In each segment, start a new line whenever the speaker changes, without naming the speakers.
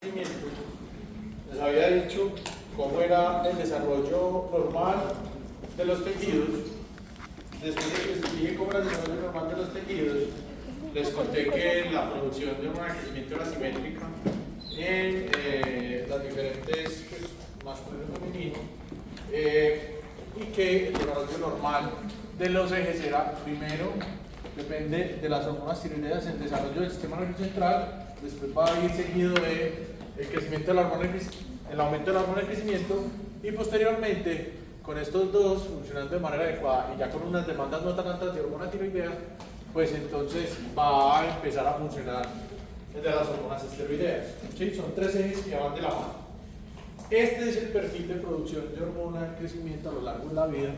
Les había dicho cómo era el desarrollo normal de los tejidos. Después de que les expliqué cómo era el desarrollo normal de los tejidos, les conté que la producción de hormona de crecimiento era simétrica en las diferentes masculino y femenino, y que el desarrollo normal de los ejes era, primero, depende de las hormonas tiroideas, el desarrollo del sistema nervioso central, después va a ir seguido de el crecimiento de la hormona, el aumento de la hormona de crecimiento, y posteriormente, con estos dos funcionando de manera adecuada y ya con unas demandas no tan altas de hormona tiroidea, pues entonces va a empezar a funcionar el de las hormonas esteroideas. ¿Sí? Son tres ejes que van de la mano. Este es el perfil de producción de hormona de crecimiento a lo largo de la vida,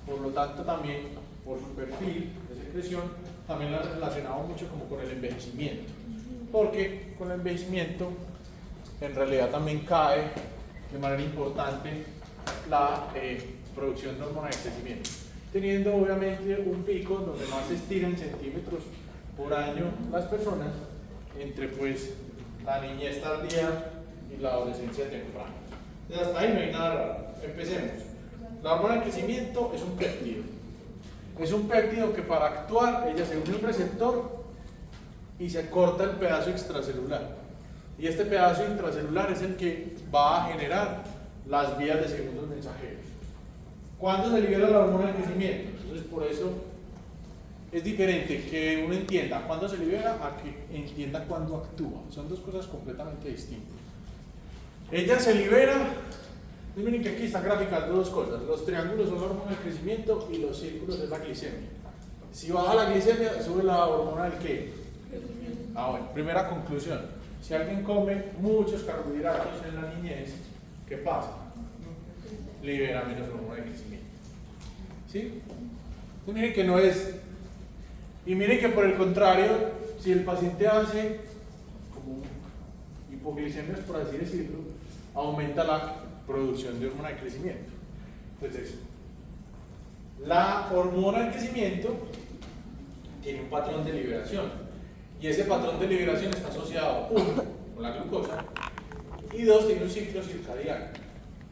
por lo tanto también por su perfil de secreción también lo han relacionado mucho como con el envejecimiento, porque con el envejecimiento en realidad también cae de manera importante la producción de hormona de crecimiento, teniendo obviamente un pico donde más se estira en centímetros por año las personas entre pues la niñez tardía y la adolescencia temprana. Entonces hasta ahí no hay nada raro. Empecemos. La hormona de crecimiento es un péptido. Es un péptido que para actuar ella se une a un receptor y se corta el pedazo extracelular. Y este pedazo intracelular es el que va a generar las vías de segundos mensajeros. ¿Cuándo se libera la hormona de crecimiento? Entonces por eso es diferente que uno entienda cuándo se libera a que entienda cuándo actúa. Son dos cosas completamente distintas. Ella se libera, miren que aquí están graficando dos cosas. Los triángulos son la hormona de crecimiento y los círculos es la glicemia. Si baja la glicemia, sube la hormona del ¿qué? Bueno, primera conclusión. Si alguien come muchos carbohidratos en la niñez, ¿qué pasa? Libera menos hormona de crecimiento. ¿Sí? Entonces miren que no es... Y miren que por el contrario, si el paciente hace como hipoglicemias, por así decirlo, aumenta la producción de hormona de crecimiento. Entonces, la hormona de crecimiento tiene un patrón de liberación. Y ese patrón de liberación está asociado, uno, con la glucosa, y dos, tiene un ciclo circadiano.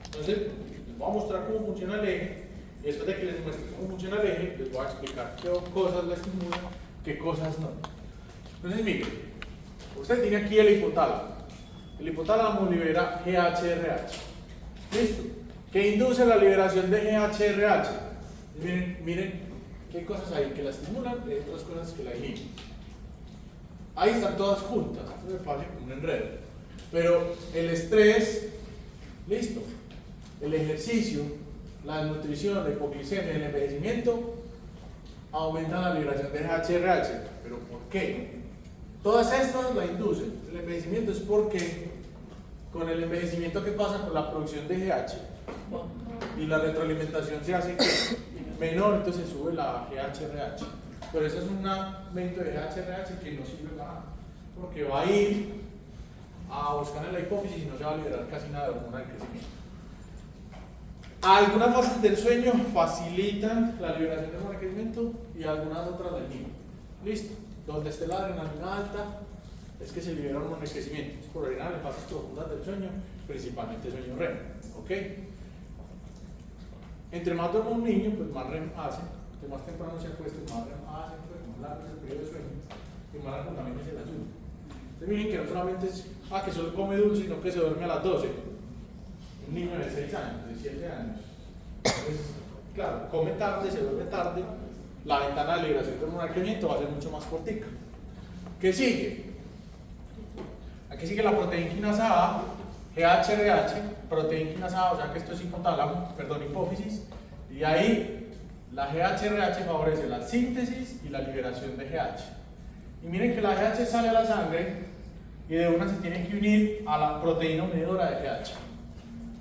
Entonces, les voy a mostrar cómo funciona el eje, y después de que les muestre cómo funciona el eje, les voy a explicar qué cosas le estimulan, qué cosas no. Entonces, miren, usted tiene aquí el hipotálamo. El hipotálamo libera GHRH. ¿Listo? ¿Qué induce la liberación de GHRH? Miren qué cosas hay que la estimulan y otras cosas que la inhiben. Ahí están todas juntas, esto me parece como un enredo. Pero el estrés, listo. El ejercicio, la desnutrición, la hipoglicemia, el envejecimiento aumentan la liberación de GHRH. ¿Pero por qué? Todas estas la inducen. El envejecimiento es porque con el envejecimiento, ¿qué pasa con la producción de GH? Y la retroalimentación se hace menor, entonces sube la GHRH. Pero eso es un aumento de GHRH que no sirve para nada, porque va a ir a buscar en la hipófisis y no se va a liberar casi nada de hormona de crecimiento. Algunas fases del sueño facilitan la liberación de hormona de crecimiento y algunas otras la inhiben. Listo. Donde esté la adrenalina alta es que se libera hormona de crecimiento. Es por orinar en fases profundas del sueño, principalmente sueño REM. ¿Ok? Entre más duerme un niño, pues más REM hace. Entre más temprano se acueste, más REM hace, pues más largo es el periodo de sueño y más largo también es el ayuno. Entonces miren que no solamente es que solo come dulce, sino que se duerme a las 12. Un niño de 6 años, de 7 años. Entonces, claro, come tarde, se duerme tarde. La ventana de liberación de hormona de crecimiento va a ser mucho más cortica. ¿Qué sigue? Aquí sigue la proteína quinasa A, GHRH, proteína quinasa A, o sea que esto es hipotálamo, perdón, hipófisis, y ahí la GHRH favorece la síntesis y la liberación de GH. Y miren que la GH sale a la sangre y de una se tiene que unir a la proteína unidora de GH,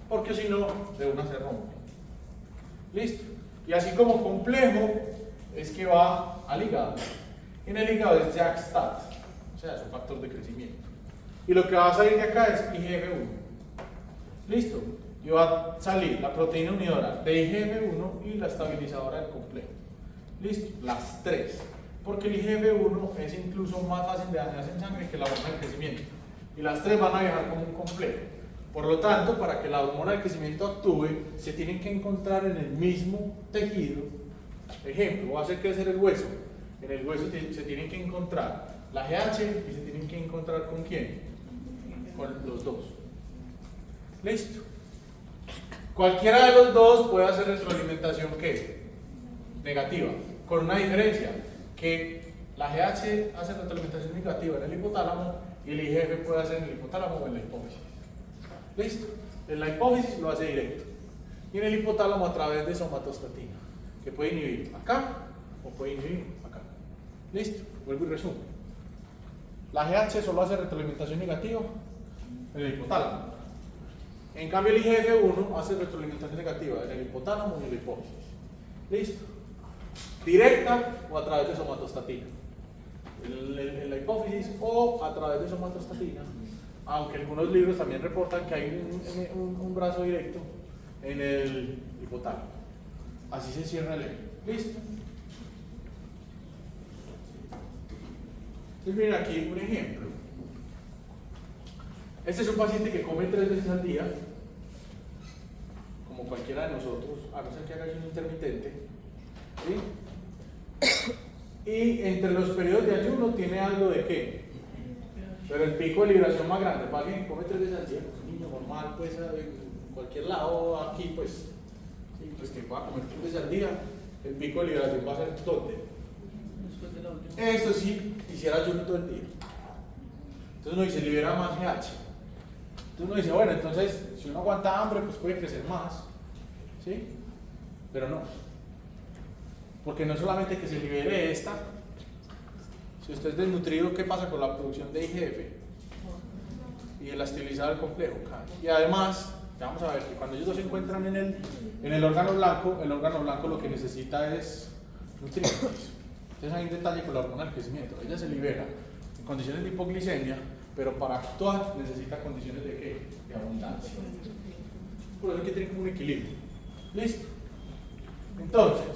porque si no, de una se rompe. ¿Listo? Y así como complejo es que va al hígado. En el hígado es JAK-STAT, o sea, es un factor de crecimiento. Y lo que va a salir de acá es IGF-1. ¿Listo? Y va a salir la proteína unidora de IGF-1 y la estabilizadora del complejo. ¿Listo? Las tres. Porque el IGF-1 es incluso más fácil de dañarse en sangre que la hormona de crecimiento. y las tres van a viajar como un complejo. Por lo tanto, para que la hormona del crecimiento actúe, se tienen que encontrar en el mismo tejido. Ejemplo, voy a hacer crecer el hueso. En el hueso se tienen que encontrar la GH y se tienen que encontrar ¿con quién? Con los dos. ¿Listo? Cualquiera de los dos puede hacer retroalimentación ¿qué? Negativa, con una diferencia, que la GH hace retroalimentación negativa en el hipotálamo y el IGF puede hacer en el hipotálamo o en la hipófisis. ¿Listo? En la hipófisis lo hace directo y en el hipotálamo a través de somatostatina, que puede inhibir acá o puede inhibir acá. ¿Listo? Vuelvo y resumo. La GH solo hace retroalimentación negativa en el hipotálamo. En cambio el IGF-1 hace retroalimentación negativa en el hipotálamo y en la hipófisis. ¿Listo? Directa o a través de somatostatina. En la hipófisis o a través de somatostatina. Aunque algunos libros también reportan que hay un brazo directo en el hipotálamo. Así se cierra el eje. ¿Listo? Entonces miren aquí un ejemplo. Este es un paciente que come 3 veces al día, como cualquiera de nosotros, a no ser que haga ayuno intermitente. ¿Sí? Y entre los periodos de ayuno tiene algo de qué, pero el pico de liberación más grande para alguien que come 3 veces al día, un niño normal, pues en cualquier lado, aquí, pues, sí, pues que va a comer 3 veces al día, el pico de liberación va a ser ¿dónde? Esto sí, hiciera ayuno todo el día. Entonces uno dice, libera más GH. Entonces uno dice, bueno, entonces si uno aguanta hambre, pues puede crecer más. ¿Sí? Pero no. Porque no es solamente que se libere esta. Si usted es desnutrido, ¿qué pasa con la producción de IGF? Y elastilizado del complejo. Y además, ya vamos a ver que cuando ellos dos se encuentran en el órgano blanco lo que necesita es nutrientes. Entonces hay un detalle con la hormona del crecimiento. Ella se libera en condiciones de hipoglicemia, pero para actuar necesita condiciones de ¿qué? De abundancia. Por eso hay que tener como un equilibrio. ¿Listo? Entonces,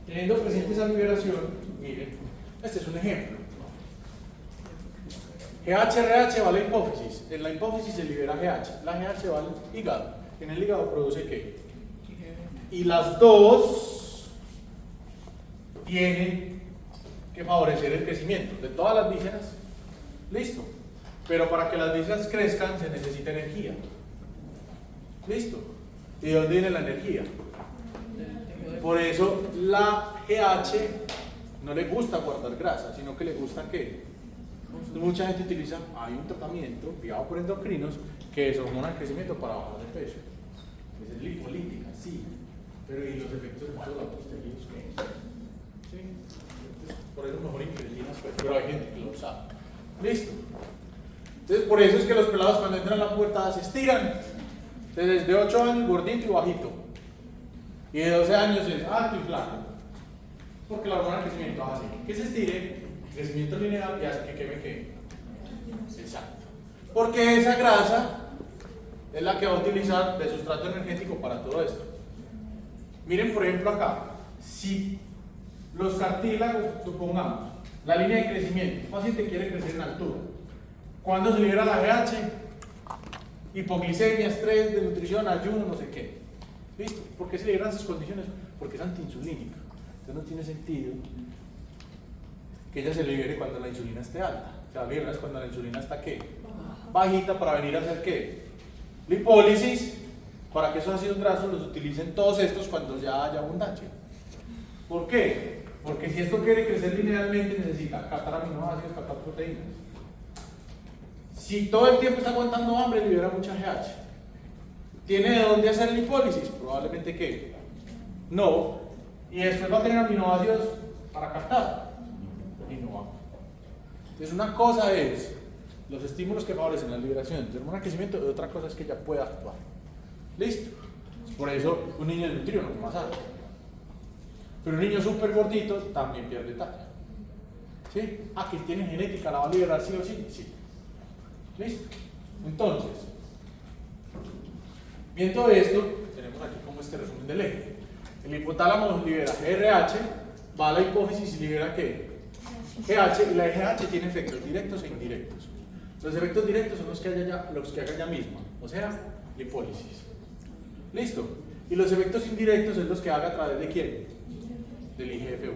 teniendo presente esa liberación, miren, este es un ejemplo. GH-RH va a la hipófisis. En la hipófisis se libera GH. La GH va al hígado. En el hígado produce ¿qué? Y las dos tienen que favorecer el crecimiento de todas las vísceras. Listo. Pero para que las vísceras crezcan se necesita energía. Listo. ¿Y de dónde viene la energía? Por eso la GH no le gusta guardar grasa, sino que le gusta ¿qué? Mucha gente utiliza, hay un tratamiento guiado por endocrinos que es hormona de crecimiento para bajar de peso. Es lipolítica, sí. Pero ¿y los efectos de todos los otros tejidos qué? ¿Sí? Por eso mejor ingredientes, pues, pero hay gente que lo sabe. Listo. Entonces, por eso es que los pelados cuando entran a la pubertad se estiran. Entonces, de 8 años, gordito y bajito. Y de 12 años es alto y flaco. Porque la hormona del crecimiento hace que se estire, crecimiento lineal y hace que queme ¿qué? Exacto. Porque esa grasa es la que va a utilizar de sustrato energético para todo esto. Miren, por ejemplo, acá. Si los cartílagos, supongamos, la línea de crecimiento, el paciente quiere crecer en altura. ¿Cuándo se libera la GH? Hipoglicemia, estrés, desnutrición, ayuno, no sé qué. ¿Listo? ¿Por qué se liberan esas condiciones? Porque es antiinsulínica. Entonces no tiene sentido que ella se libere cuando la insulina esté alta. Se va a liberar cuando la insulina está ¿qué? Bajita, para venir a hacer ¿qué? Lipólisis, para que esos ácidos grasos los utilicen todos estos cuando ya haya abundancia. ¿Por qué? Porque si esto quiere crecer linealmente necesita captar aminoácidos, captar proteínas. Si todo el tiempo está aguantando hambre, libera mucha GH. ¿Tiene de dónde hacer lipólisis? Probablemente que no. Y después va a tener aminoácidos para captar. Y no va. Entonces una cosa es los estímulos que favorecen la liberación de hormona de crecimiento y otra cosa es que ella pueda actuar. ¿Listo? Por eso un niño desnutrido no come asado. Pero un niño súper gordito también pierde talla. ¿Sí? Ah, que tiene genética, la va a liberar sí o sí. Sí. ¿Listo? Entonces, viendo esto, tenemos aquí como este resumen del eje. El hipotálamo libera GRH, va a la hipófisis y libera ¿qué? GH, y la GH tiene efectos directos e indirectos. Los efectos directos son los que haga ella misma, o sea, lipólisis. ¿Listo? Y los efectos indirectos son los que haga a través de ¿quién? Del IGF-1.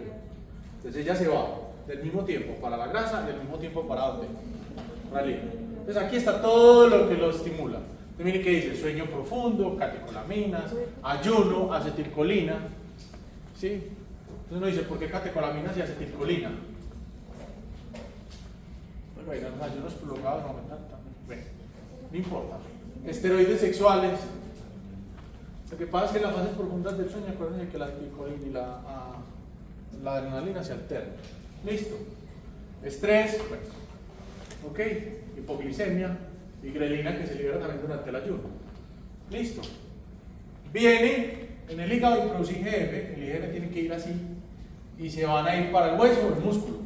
Entonces ella se va del mismo tiempo para la grasa y al mismo tiempo para ¿dónde? Para el hígado. Entonces aquí está todo lo que lo estimula. Entonces miren que dice sueño profundo, catecolaminas, ayuno, acetilcolina. ¿Sí? Entonces uno dice, ¿por qué catecolaminas y acetilcolina? Bueno, los ayunos prolongados no aumentan también. Bueno, no importa. Esteroides sexuales. Lo que pasa es que en las fases profundas del sueño, acuérdense que la acetilcolina y la adrenalina se alternan. Listo. Estrés, bueno. Ok. Hipoglicemia y grelina que se libera también durante el ayuno. Listo. Viene en el hígado y produce IGF. El IGF tiene que ir así y se van a ir para el hueso o el músculo.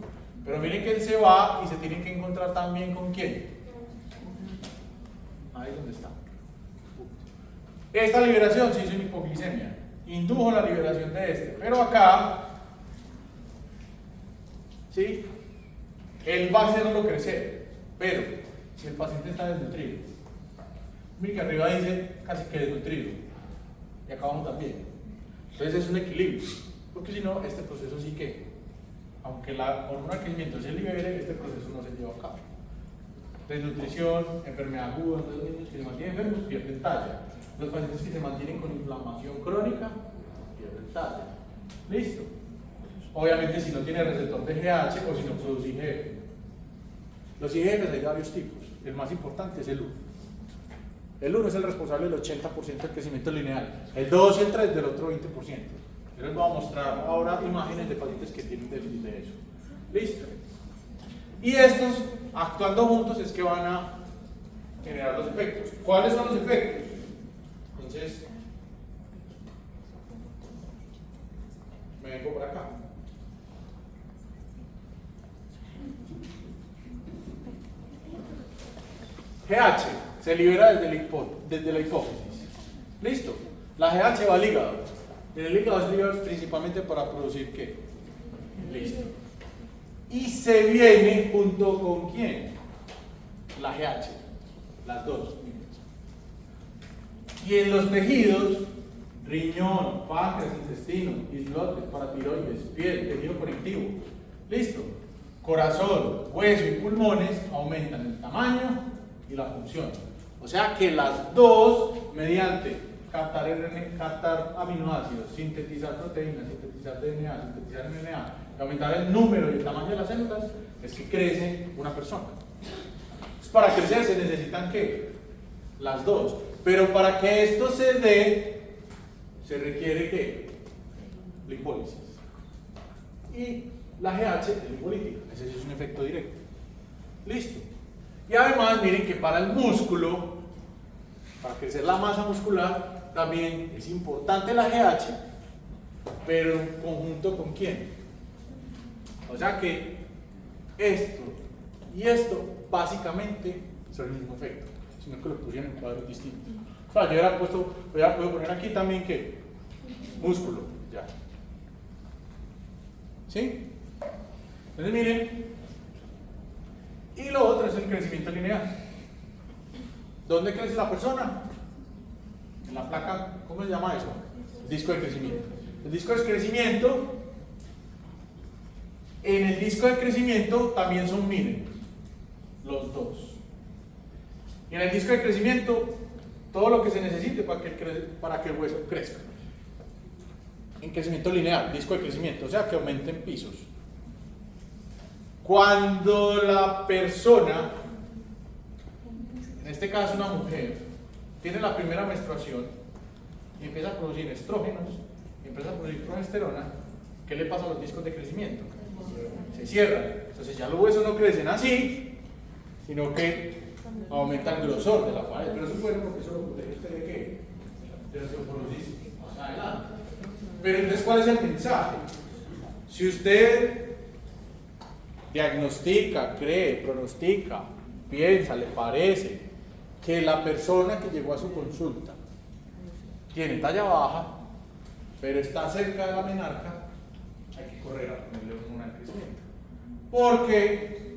Pero miren que él se va y se tiene que encontrar también con quién. Ahí es donde está. Esta liberación se hizo en hipoglicemia. Indujo la liberación de este. Pero acá, ¿sí? Él va a hacerlo crecer. Pero, si el paciente está desnutrido, miren que arriba dice casi que desnutrido. Y acá vamos también. Entonces es un equilibrio. Porque si no, este proceso sí que, aunque la hormona de crecimiento se libere, este proceso no se lleva a cabo. Desnutrición, enfermedad aguda, entonces los niños que se mantienen enfermos pierden talla. Los pacientes que se mantienen con inflamación crónica pierden talla. ¿Listo? Obviamente si no tiene receptor de GH o si no produce IGF. Los IGF hay varios tipos. El más importante es el 1. El 1 es el responsable del 80% del crecimiento lineal. El 2 y el 3 del otro 20%. Yo les voy a mostrar ahora imágenes de pacientes que tienen déficit de eso. ¿Listo? Y estos, actuando juntos, es que van a generar los efectos. ¿Cuáles son los efectos? Entonces, me vengo por acá. GH se libera desde la hipófisis. ¿Listo? La GH va al hígado. En el hígado se libera principalmente para producir ¿qué? Listo. Y se viene junto con ¿quién? La GH. Las dos. Y en los tejidos, riñón, páncreas, intestino, islotes, paratiroides, piel, tejido conectivo. ¿Listo? Corazón, hueso y pulmones aumentan el tamaño y la función. O sea que las dos, mediante captar aminoácidos, sintetizar proteínas, sintetizar DNA, sintetizar RNA, y aumentar el número y el tamaño de las células, es que crece una persona. Entonces, para crecer se necesitan ¿qué? Las dos. Pero para que esto se dé, se requiere ¿qué? Lipólisis. Y la GH es lipolítica. Ese es un efecto directo. Listo. Y además, miren que para el músculo, para crecer la masa muscular, también es importante la GH, pero en conjunto con ¿quién? O sea que esto y esto básicamente son el mismo efecto, sino que lo pusieron en cuadros distintos. O sea, yo hubiera podido poner aquí también ¿qué? Músculo, ya. ¿Sí? Entonces miren, y lo otro es el crecimiento lineal. ¿Dónde crece la persona? En la placa, ¿cómo se llama eso? El disco de crecimiento. El disco de crecimiento, en el disco de crecimiento también son, miren, los dos. Y en el disco de crecimiento, todo lo que se necesite para que el hueso crezca. En crecimiento lineal, disco de crecimiento, o sea que aumenten pisos. Cuando la persona, en este caso una mujer, tiene la primera menstruación y empieza a producir estrógenos y empieza a producir progesterona, ¿qué le pasa a los discos de crecimiento? Se cierran. Entonces ya los huesos no crecen así, sino que aumenta el grosor de la pared. Pero eso es bueno porque eso lo protege usted de qué? De la osteoporosis más adelante. Pero entonces, ¿cuál es el mensaje? Si usted diagnostica, cree, pronostica, piensa, le parece que la persona que llegó a su consulta tiene talla baja, pero está cerca de la menarca, hay que correr a ponerle hormona de crecimiento. Porque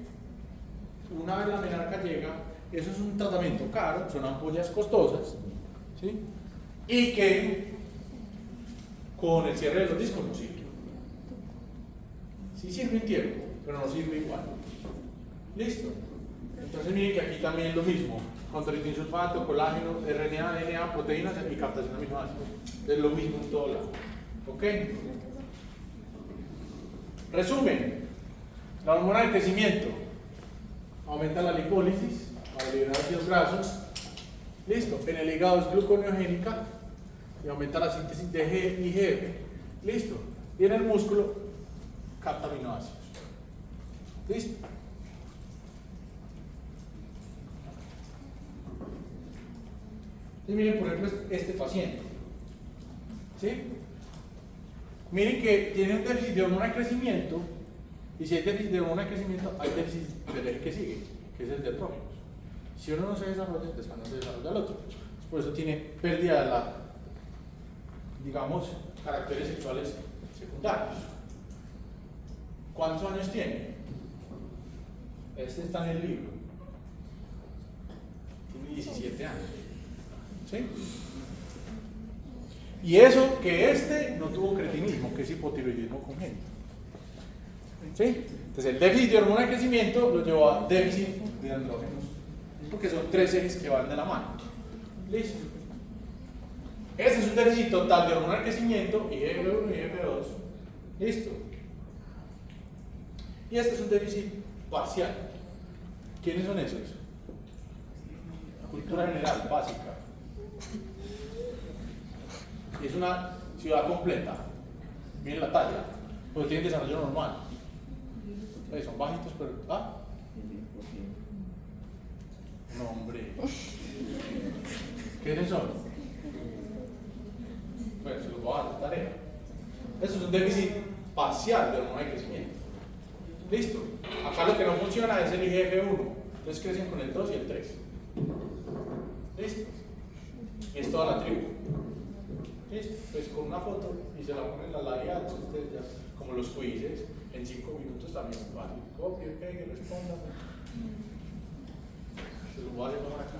una vez la menarca llega, eso es un tratamiento caro, son ampollas costosas, ¿sí? Y que con el cierre de los discos no sirve. Sí sirve en tiempo, pero no sirve igual. ¿Listo? Entonces miren que aquí también es lo mismo. Condroitin sulfato, colágeno, RNA, DNA, proteínas y captación de aminoácidos. Es lo mismo en todo lado. ¿Ok? Resumen. La hormona de crecimiento aumenta la lipólisis para liberar ácidos grasos. Listo. En el hígado es gluconeogénica y aumenta la síntesis de G y GF. Listo. Y en el músculo capta aminoácidos. Listo. Y miren, por ejemplo, este paciente. ¿Sí? Miren que tiene un déficit de hormona de crecimiento. Y si hay déficit de hormona de crecimiento, hay déficit del eje que sigue, que es el de andrógenos. Si uno no se desarrolla, después no se desarrolla el otro. Por eso tiene pérdida de la, digamos, caracteres sexuales secundarios. ¿Cuántos años tiene? Este está en el libro. Tiene 17 años. ¿Sí? Y eso que este no tuvo cretinismo, que es hipotiroidismo congénito. ¿Sí? Entonces el déficit de hormona de crecimiento lo llevó a déficit de andrógenos, porque son tres ejes que van de la mano. ¿Listo? Este es un déficit total de hormona de crecimiento, IGF-1 y IGF-2. ¿Listo? Y este es un déficit parcial. ¿Quiénes son esos? Cultura general, básica. Y es una ciudad completa. Miren la talla, porque tienen desarrollo normal. Son bajitos, pero. ¿Ah? No, hombre. ¿Quiénes son? Bueno, se los voy a dar de tarea. Eso es un déficit parcial de hormona de crecimiento. Listo. Acá lo que no funciona es el IGF-1. Entonces crecen con el 2 y el 3. ¿Listo? Y es toda la tribu. ¿Listo? Pues con una foto y se la ponen a la IA, ustedes ya, como los quizzes, en 5 minutos también fácil. Copie, pegue, responda. Se lo voy a hacer por acá.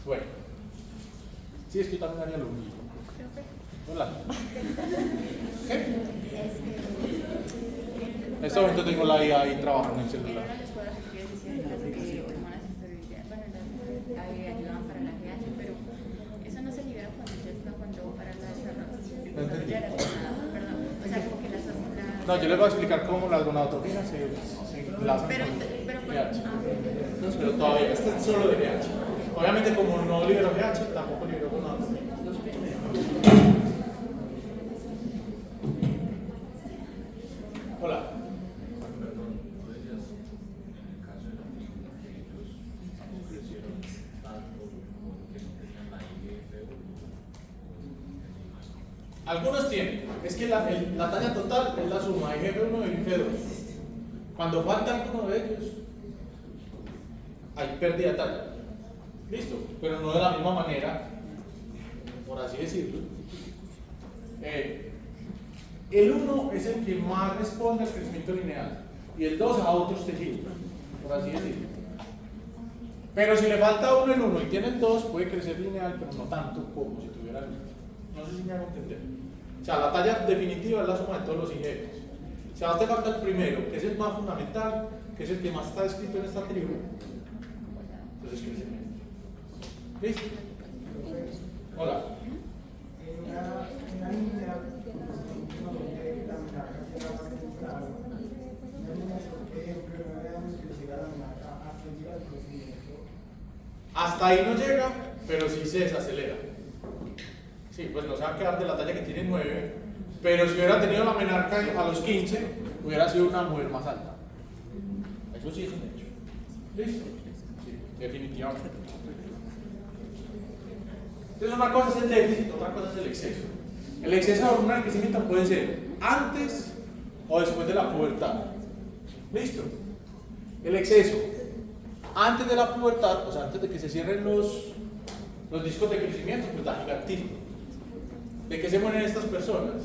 Bueno. Sí, es que yo también haría lo mismo. Hola. ¿Qué? En este momento tengo la IA ahí trabajando en el celular.
Ayudan para la GH, pero eso no se libera cuando ya está cuando para la desarrollo.
No entendí.
Perdón, o sea, como que las
No, yo les voy a explicar cómo las gonadotrofinas se enlazan con GH. Pero todavía, este es solo de GH. Obviamente, como no libero GH, tampoco libero gonadotrofinas. Hola. Algunos tienen, es que la talla total es la suma de IGF-1 y IGF-2. Cuando falta alguno de ellos, hay pérdida de talla. Listo, pero no de la misma manera, por así decirlo. El 1 es el que más responde al crecimiento lineal y el 2 a otros tejidos, por así decirlo. Pero si le falta uno el 1 y tiene el 2, puede crecer lineal, pero no tanto como si tuviera el 1. No sé si me hago entender. O sea, la talla definitiva es la suma de todos los IGFs. Si a usted falta el primero, que es el más fundamental, que es el que más está escrito en esta tribu, entonces crece menos. ¿Listo? Hola. Hasta ahí no llega, pero sí se desacelera. Sí, pues no se va a quedar de la talla que tiene 9, pero si hubiera tenido la menarca a los 15, hubiera sido una mujer más alta. Eso sí es un hecho. ¿Listo? Sí, definitivamente. Entonces una cosa es el déficit, otra cosa es el exceso. El exceso de hormona de crecimiento puede ser antes o después de la pubertad. ¿Listo? El exceso antes de la pubertad, o sea, antes de que se cierren los discos de crecimiento, pues da gigantismo. ¿De qué se mueren estas personas?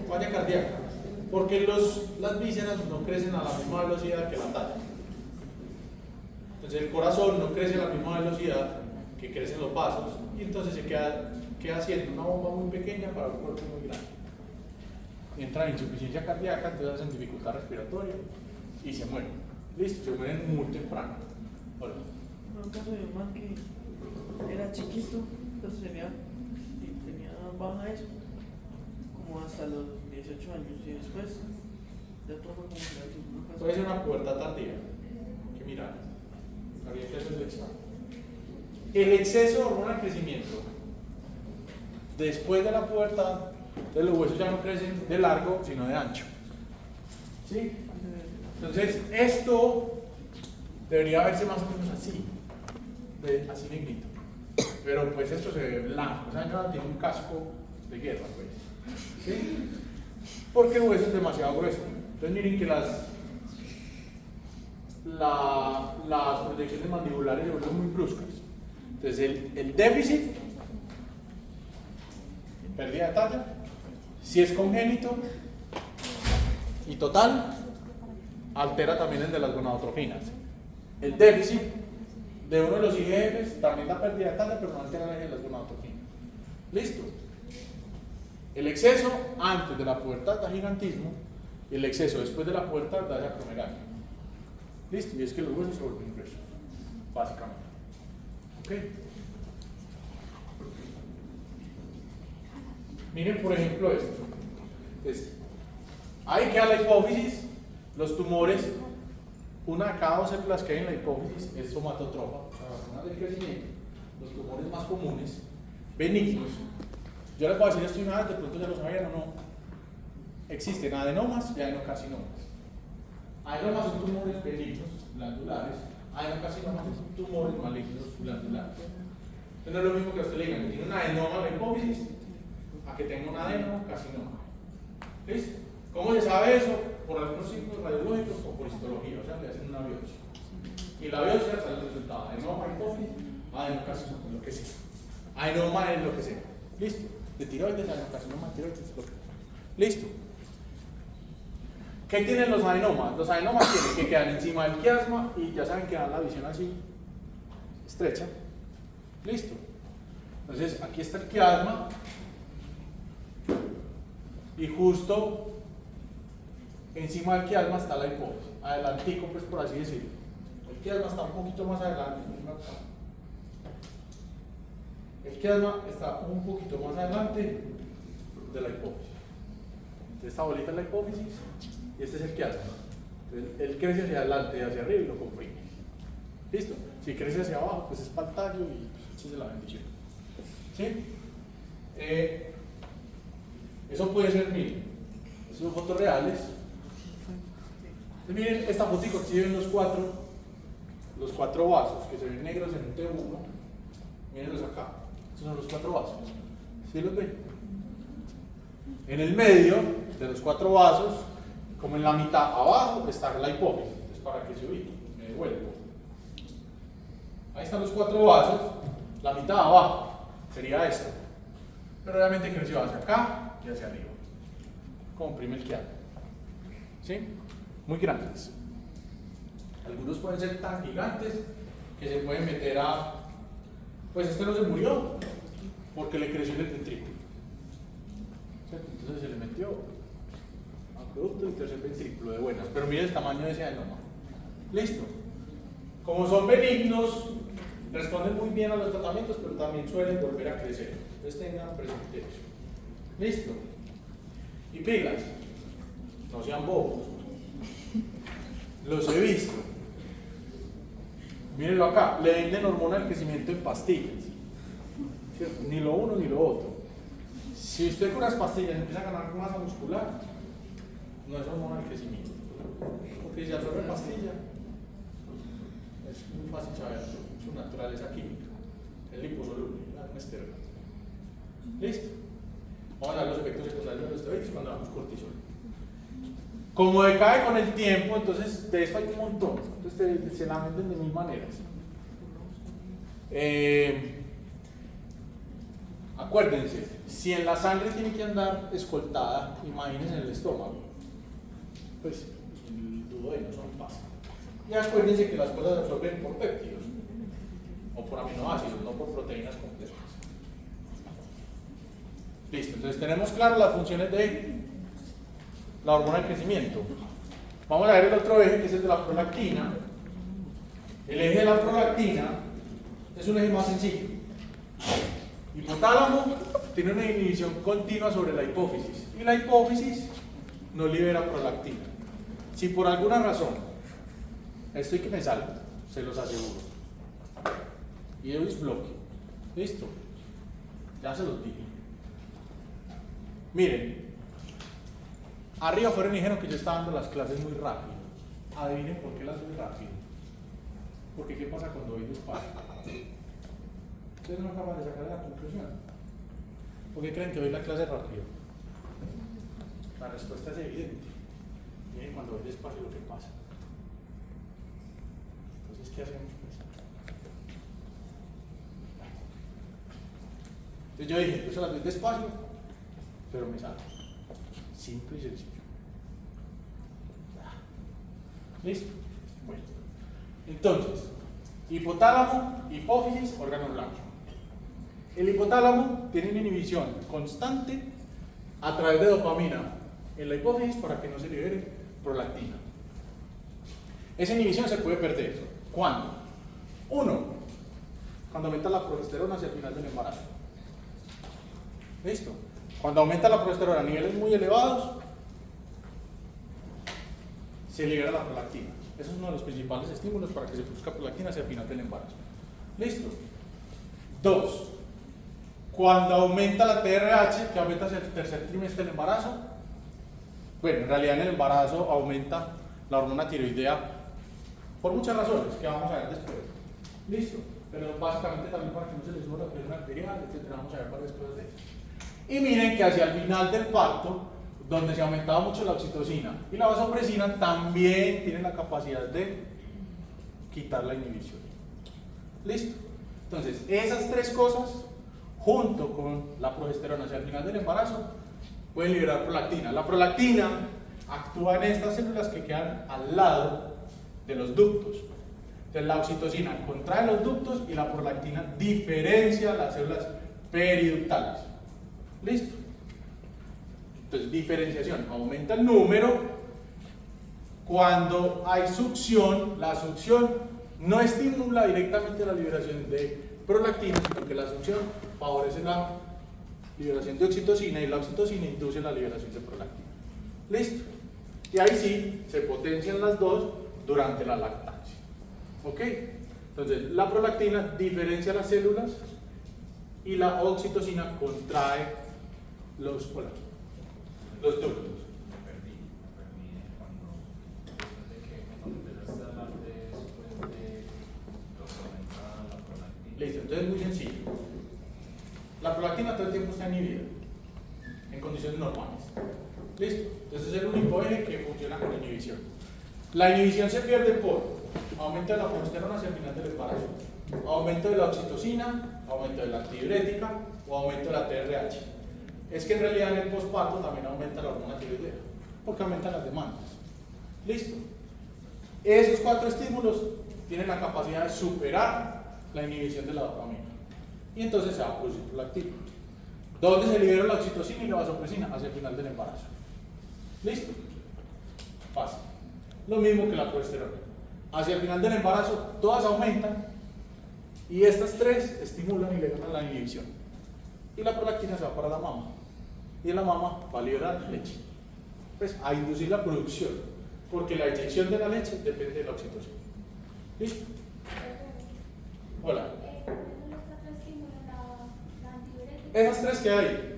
Falla cardíaca. Porque las vísceras no crecen a la misma velocidad que la talla. Entonces el corazón no crece a la misma velocidad que crecen los vasos y entonces se queda haciendo una bomba muy pequeña para un cuerpo muy grande. Entra en insuficiencia cardíaca, entonces hacen dificultad respiratoria y se mueren. Listo, se mueren muy temprano. Hola.
Un caso de un man que era chiquito, entonces tenía baja eso, como hasta los 18 años, y después ya todo fue como que
Puede ser una pubertad tardía. Hay que mirar. Habría que hacer el examen. El exceso de hormona de crecimiento después de la pubertad, los huesos ya no crecen de largo, sino de ancho. ¿Sí? Entonces, esto debería verse más o menos así, así negrito. Pero pues esto se ve blanco, o sea, no tiene un casco de guerra, pues. ¿Sí? Porque el hueso es demasiado grueso. Entonces miren que las proyecciones mandibulares se vuelven muy bruscas. Entonces el déficit, pérdida de talla, si es congénito y total, altera también el de las gonadotrofinas. El déficit de uno de los IGFs también da pérdida de talla, pero no altera el eje de las gonadotrofinas. ¿Listo? El exceso antes de la pubertad da gigantismo y el exceso después de la pubertad da acromegalia. ¿Listo? Y es que los huesos se vuelven gruesos, básicamente. ¿Ok? Miren, por ejemplo, esto. Ahí queda la hipófisis, los tumores, una de cada dos células que hay en la hipófisis es somatotrofa, o sea, hormonas del crecimiento, los tumores más comunes, benignos. Yo les voy a decir esto una vez, de pronto ya lo sabían o no. Existen adenomas y adenocarcinomas. Adenomas son tumores benignos, glandulares, adenocarcinomas son tumores malignos, glandulares. Entonces no es lo mismo que usted le digan que tiene un adenoma en la hipófisis a que tenga un adenocarcinoma. ¿Listo? ¿Cómo se sabe eso? Por algunos signos radiológicos o por histología, o sea, le hacen una biopsia. Y la biopsia sale el resultado: adenoma, hipófisis, adenocarcinoma, lo que sea. Adenoma es lo que sea. ¿Listo? De tiroides, adenocarcinoma, tiroides, lo que sea. ¿Listo? ¿Qué tienen los adenomas? Los adenomas tienen que quedar encima del quiasma y ya saben que dan la visión así, estrecha. ¿Listo? Entonces, aquí está el quiasma y justo encima del quiasma está la hipófisis. Adelantico, pues por así decirlo. El quiasma está un poquito más adelante. El quiasma está un poquito más adelante de la hipófisis. Entonces, esta bolita es la hipófisis y este es el quiasma. Entonces, él crece hacia adelante y hacia arriba y lo comprime. ¿Listo? Si crece hacia abajo, pues es para el tallo y pues, es la bendición. ¿Sí? Eso puede ser, miren, esas son fotos reales. Entonces, miren esta fotico, aquí se ven los cuatro vasos que se ven negros en un T1. Mírenlos acá. Estos son los cuatro vasos. ¿Sí los ven? En el medio de los cuatro vasos, como en la mitad abajo, está la hipófisis. Entonces, para que se ubique, me devuelvo. Ahí están los cuatro vasos. La mitad abajo sería esto. Pero obviamente creció hacia acá y hacia arriba. Comprime el quiasma. ¿Sí? Muy grandes. Algunos pueden ser tan gigantes que se pueden meter a. Pues este no se murió porque le creció en el ventrículo. ¿Cierto? Entonces se le metió a producto del tercer ventrículo de buenas. Pero mire el tamaño de ese adenoma. Listo. Como son benignos, responden muy bien a los tratamientos, pero también suelen volver a crecer. Entonces tengan presente eso. Listo. Y pilas. No sean bobos. Los he visto. Mírenlo acá, le venden hormona del crecimiento en pastillas. ¿Cierto? Ni lo uno ni lo otro. Si usted con unas pastillas empieza a ganar masa muscular, no es hormona del crecimiento. Porque si absorbe pastilla, es muy fácil saber su naturaleza química. Es liposoluble, no es esteroide. ¿Listo? Vamos a ver los efectos secundarios de los esteroides cuando damos cortisol. Como decae con el tiempo, entonces de esto hay un montón. Entonces se la venden de mil maneras. Acuérdense, si en la sangre tiene que andar escoltada, imagínense en el estómago. pues el duodeno, eso no pasa. Y acuérdense que las cosas se absorben por péptidos o por aminoácidos, no por proteínas complejas. Listo, entonces tenemos claras las funciones de la hormona del crecimiento. Vamos a ver el otro eje, que es el de la prolactina. El eje de la prolactina es un eje más sencillo. Hipotálamo tiene una inhibición continua sobre la hipófisis y la hipófisis no libera prolactina. Si por alguna razón, esto hay que pensarlo, se los aseguro, y es bloque, listo, ya se los dije. Miren, arriba fueron y dijeron que yo estaba dando las clases muy rápido. Adivinen por qué las doy rápido. Porque ¿qué pasa cuando voy despacio? Ustedes no acaban de sacar la conclusión. ¿Por qué creen que doy la clase rápido? La respuesta es evidente. Miren cuando voy despacio lo que pasa. Entonces, ¿qué hacemos pues? Entonces yo dije, yo se las doy despacio, pero me salgo. Simple y sencillo. ¿Listo? Bueno. Entonces, hipotálamo, hipófisis, órgano blanco. El hipotálamo tiene una inhibición constante a través de dopamina en la hipófisis para que no se libere prolactina. Esa inhibición se puede perder. ¿Cuándo? Uno, cuando aumenta la progesterona hacia el final del embarazo. ¿Listo? Cuando aumenta la progesterona a niveles muy elevados, se libera la prolactina. Eso es uno de los principales estímulos para que se produzca prolactina hacia el final del embarazo. ¿Listo? Dos, cuando aumenta la TRH, que aumenta hacia el tercer trimestre del embarazo, bueno, en realidad en el embarazo aumenta la hormona tiroidea por muchas razones que vamos a ver después. ¿Listo? Pero básicamente también para que no se les suba la presión arterial, etc. Vamos a ver varias cosas de eso. Y miren que hacia el final del parto, donde se aumentaba mucho la oxitocina y la vasopresina, también tienen la capacidad de quitar la inhibición. ¿Listo? Entonces, esas tres cosas, junto con la progesterona hacia el final del embarazo, pueden liberar prolactina. La prolactina actúa en estas células que quedan al lado de los ductos. Entonces, la oxitocina contrae los ductos y la prolactina diferencia las células periductales. ¿Listo? Entonces, diferenciación, aumenta el número. Cuando hay succión, la succión no estimula directamente la liberación de prolactina, sino que la succión favorece la liberación de oxitocina y la oxitocina induce la liberación de prolactina. ¿Listo? Y ahí sí se potencian las dos durante la lactancia. ¿Ok? Entonces, la prolactina diferencia las células y la oxitocina contrae los ductos. Listo, entonces es muy sencillo. La prolactina todo el tiempo está inhibida en condiciones normales. Listo, entonces es el único eje que funciona con inhibición. La inhibición se pierde por aumento de la progesterona hacia el final del embarazo, aumento de la oxitocina, aumento de la antidiurética o aumento de la TRH. Es que en realidad en el posparto también aumenta la hormona tiroidea, porque aumentan las demandas. ¿Listo? Esos cuatro estímulos tienen la capacidad de superar la inhibición de la dopamina. Y entonces se va a producir prolactina. ¿Dónde se libera la oxitocina y la vasopresina? Hacia el final del embarazo. ¿Listo? Fácil. Lo mismo que la progesterona. Hacia el final del embarazo, todas aumentan y estas tres estimulan y le ganan la inhibición. Y la prolactina se va para la mama. Y en la mama va a liberar leche. Pues a inducir la producción, porque la inyección de la leche depende de la oxitocina. ¿Listo? Hola. Esas tres que hay.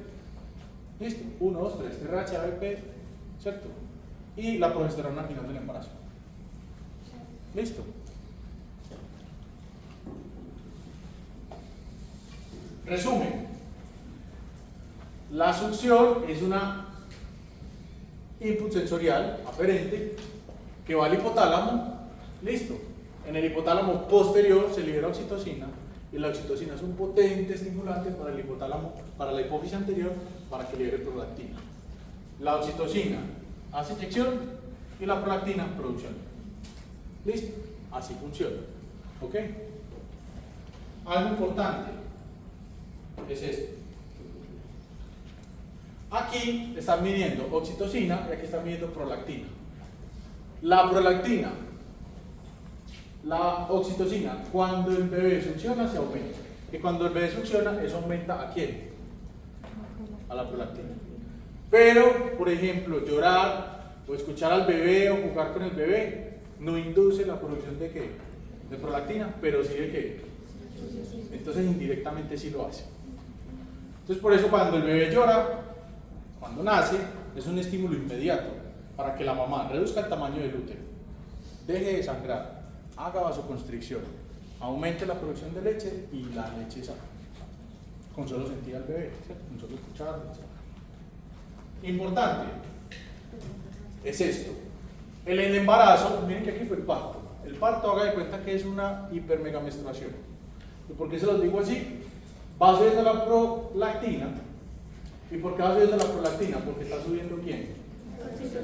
¿Listo? 1, 2, 3. TRH, ABP, ¿cierto? Y la progesterona al final del embarazo. ¿Listo? Resumen. La succión es una input sensorial aferente que va al hipotálamo. ¿Listo? En el hipotálamo posterior se libera oxitocina y la oxitocina es un potente estimulante para el hipotálamo, para la hipófisis anterior, para que libere prolactina. La oxitocina hace inyección y la prolactina, producción. ¿Listo? Así funciona. ¿Ok? Algo importante es esto. Aquí están midiendo oxitocina y aquí están midiendo prolactina. La prolactina, la oxitocina, cuando el bebé succiona se aumenta. Y cuando el bebé succiona, eso aumenta ¿a quién? A la prolactina. Pero, por ejemplo, llorar o escuchar al bebé o jugar con el bebé no induce la producción de ¿qué? De prolactina, pero sí de ¿qué? Entonces indirectamente sí lo hace. Entonces por eso cuando el bebé llora, cuando nace, es un estímulo inmediato para que la mamá reduzca el tamaño del útero, deje de sangrar, haga vasoconstricción, aumente la producción de leche y la leche sale. Con solo sentir al bebé, ¿cierto? Con solo escucharlo, etc. Importante es esto. El embarazo, miren que aquí fue el parto. El parto, haga de cuenta que es una hipermegamenstruación. ¿Y por qué se los digo así? Va subiendo la prolactina. ¿Y por qué va subiendo la prolactina? Porque está subiendo ¿quién?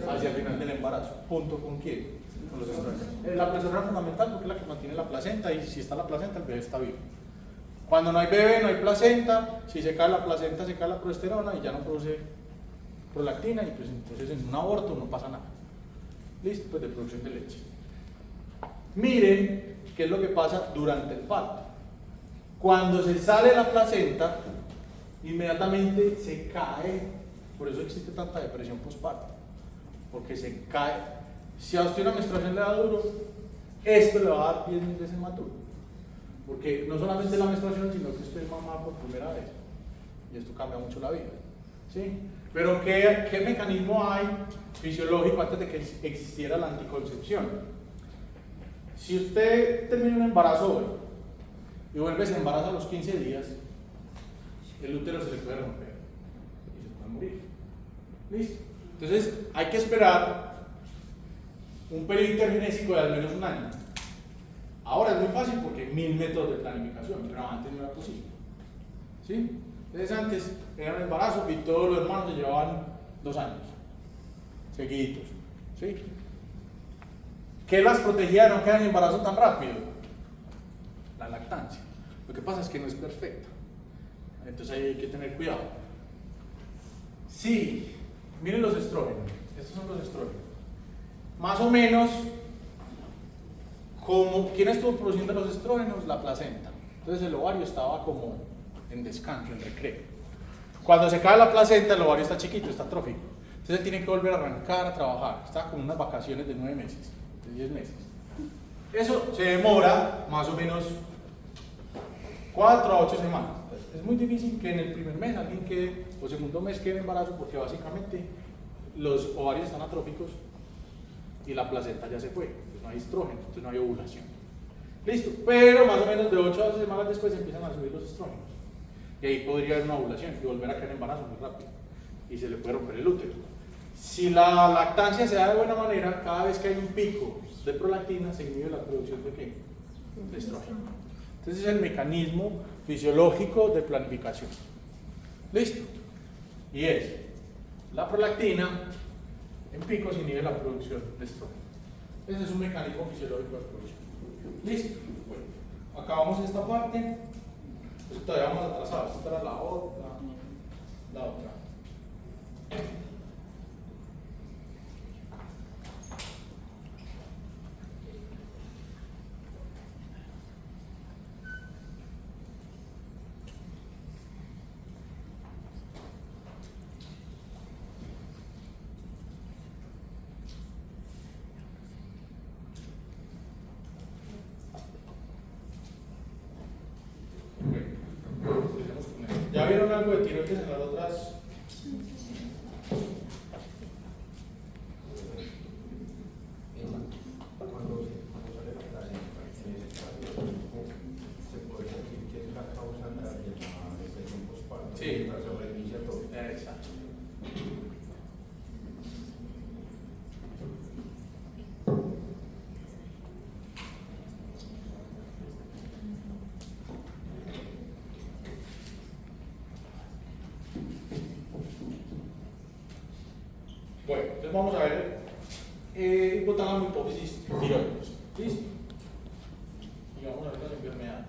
Hacia el final del embarazo. ¿Junto con quién? Con los estrógenos. La progesterona es fundamental porque es la que mantiene la placenta y si está la placenta, el bebé está vivo. Cuando no hay bebé, no hay placenta. Si se cae la placenta, se cae la progesterona y ya no produce prolactina y pues entonces en un aborto no pasa nada. Listo, pues de producción de leche. Miren qué es lo que pasa durante el parto. Cuando se sale la placenta, inmediatamente se cae. Por eso existe tanta depresión postparto, porque se cae. Si a usted una menstruación le da duro, esto le va a dar 10.000 veces más duro, porque no solamente la menstruación, sino que usted es mamá por primera vez y esto cambia mucho la vida, ¿sí? Pero ¿qué mecanismo hay fisiológico antes de que existiera la anticoncepción? Si usted termina un embarazo hoy y vuelve ese embarazo a los 15 días, el útero se le puede romper y se puede morir. ¿Listo? Entonces hay que esperar un periodo intergenésico de al menos un año. Ahora es muy fácil porque hay 1000 métodos de planificación, pero antes no era posible. ¿Sí? Entonces antes era un embarazo y todos los hermanos se llevaban 2 años seguiditos. ¿Sí? ¿Qué las protegía de no quedar en embarazo tan rápido? La lactancia. Lo que pasa es que no es perfecta. Entonces ahí hay que tener cuidado. Sí, miren los estrógenos. Estos son los estrógenos. Más o menos, ¿quién estuvo produciendo los estrógenos? La placenta. Entonces el ovario estaba como en descanso, en recreo. Cuando se cae la placenta, el ovario está chiquito, está atrófico. Entonces él tiene que volver a arrancar a trabajar. Está con unas vacaciones de 9 meses, de 10 meses. Eso se demora más o menos 4 a 8 semanas. Es muy difícil que en el primer mes alguien quede, o segundo mes quede en embarazo, porque básicamente los ovarios están atróficos y la placenta ya se fue. Entonces no hay estrógeno, entonces no hay ovulación. Listo, pero más o menos de 8 a 12 semanas después empiezan a subir los estrógenos. Y ahí podría haber una ovulación y volver a caer en embarazo muy rápido. Y se le puede romper el útero. Si la lactancia se da de buena manera, cada vez que hay un pico de prolactina, se inhibe la producción de ¿qué? De estrógeno. Entonces es el mecanismo fisiológico de planificación. ¿Listo? Y es, la prolactina en picos inhibe la producción de estrógeno. Ese es un mecanismo fisiológico de producción. ¿Listo? Bueno, acabamos esta parte. Pues todavía vamos atrasados. Esta era la otra. ¿Ya vieron algo de tiroides en las otras?
Cuando sale la placenta, en ese caso, se puede decir que es la causa de la depresión postparto.
Sí.
Se reinicia todo.
Exacto. Bueno, entonces vamos a ver hipotálamo, hipófisis, tiroides. ¿Listo? Y vamos a ver las enfermedades.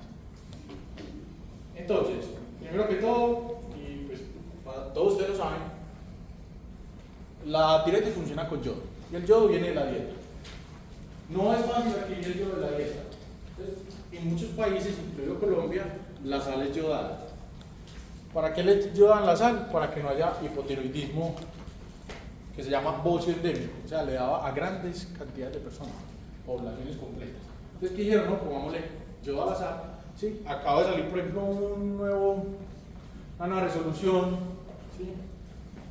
Entonces, primero que todo, y pues todos ustedes lo saben, la tiroides funciona con yodo. Y el yodo viene de la dieta. No es fácil adquirir el yodo de la dieta. Entonces, en muchos países, incluido Colombia, la sal es yodada. ¿Para qué le yodan la sal? Para que no haya hipotiroidismo, que se llama bocio endémico, o sea, le daba a grandes cantidades de personas, poblaciones completas. Entonces, ¿qué dijeron? No, pongámosle yodo a la sal. ¿Sí? Acaba de salir, por ejemplo, una nueva resolución, ¿sí?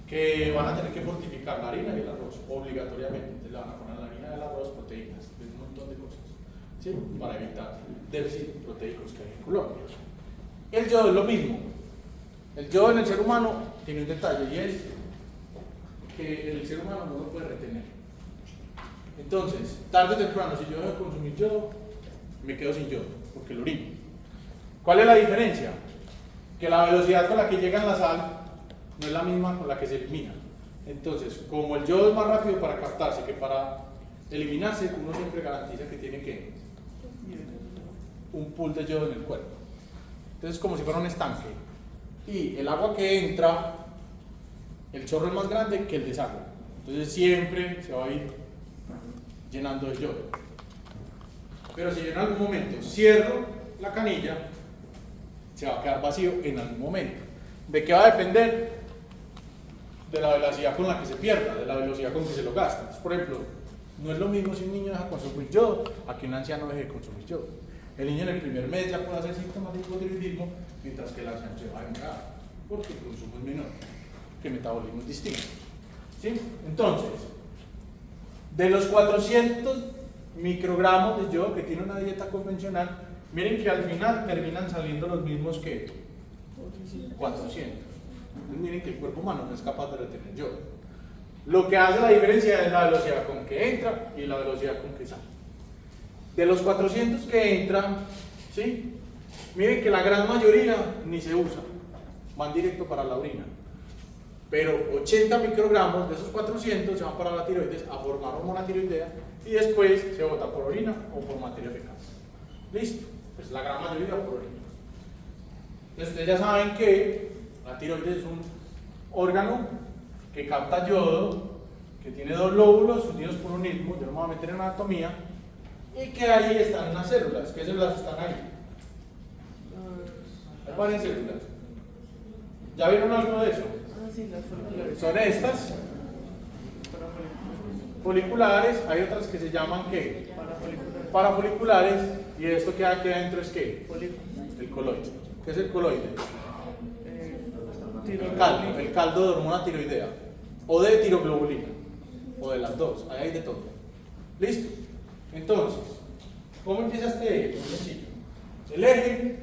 Que van a tener que fortificar la harina y el arroz, obligatoriamente. Entonces, le van a poner a la harina y al arroz proteínas, un montón de cosas, ¿sí? Para evitar déficit proteicos que hay en Colombia. El yodo es lo mismo. El yodo en el ser humano tiene un detalle y es que el ser humano no lo puede retener. Entonces, tarde o temprano, si yo dejo de consumir yodo, me quedo sin yodo, porque lo orino. ¿Cuál es la diferencia? Que la velocidad con la que llega en la sal no es la misma con la que se elimina. Entonces, como el yodo es más rápido para captarse que para eliminarse, uno siempre garantiza que tiene que un pool de yodo en el cuerpo. Entonces, como si fuera un estanque. Y el agua que entra, el chorro es más grande que el desagüe. Entonces siempre se va a ir llenando de yodo. Pero si yo en algún momento cierro la canilla, se va a quedar vacío en algún momento. ¿De qué va a depender? De la velocidad con la que se pierda, de la velocidad con que se lo gasta. Entonces, por ejemplo, no es lo mismo si un niño deja de consumir yodo a que un anciano deje de consumir yodo. El niño en el primer mes ya puede hacer síntomas de hipotiroidismo, mientras que el anciano se va a demorar, porque el consumo es menor, que el metabolismo es distinto. ¿Sí? Entonces, de los 400 microgramos de yodo que tiene una dieta convencional, miren que al final terminan saliendo los mismos que 400. Entonces, miren que el cuerpo humano no es capaz de retener yodo. Lo que hace la diferencia es la velocidad con que entra y la velocidad con que sale. De los 400 que entran, ¿sí? Miren que la gran mayoría ni se usa, van directo para la orina. Pero 80 microgramos de esos 400 se van para la tiroides a formar hormona tiroidea y después se bota por orina o por materia fecal. ¿Listo? Pues la gran mayoría por orina. Entonces ustedes ya saben que la tiroides es un órgano que capta yodo, que tiene dos lóbulos unidos por un istmo, yo no me voy a meter en anatomía, y que ahí están unas células. ¿Qué células están ahí? Hay varias células. ¿Ya vieron algo de eso?
Ah, sí, las folliculares.
Son estas, foliculares, hay otras que se llaman ¿qué?
Parafoliculares.
Parafoliculares, y esto que hay aquí adentro es ¿qué?
Folículos.
El coloide. ¿Qué es el coloide?
Tiroglobulina.
El caldo de hormona tiroidea, o de tiroglobulina, o de las dos, ahí hay de todo. ¿Listo? Entonces, ¿cómo empieza este eje? Muy sencillo. El eje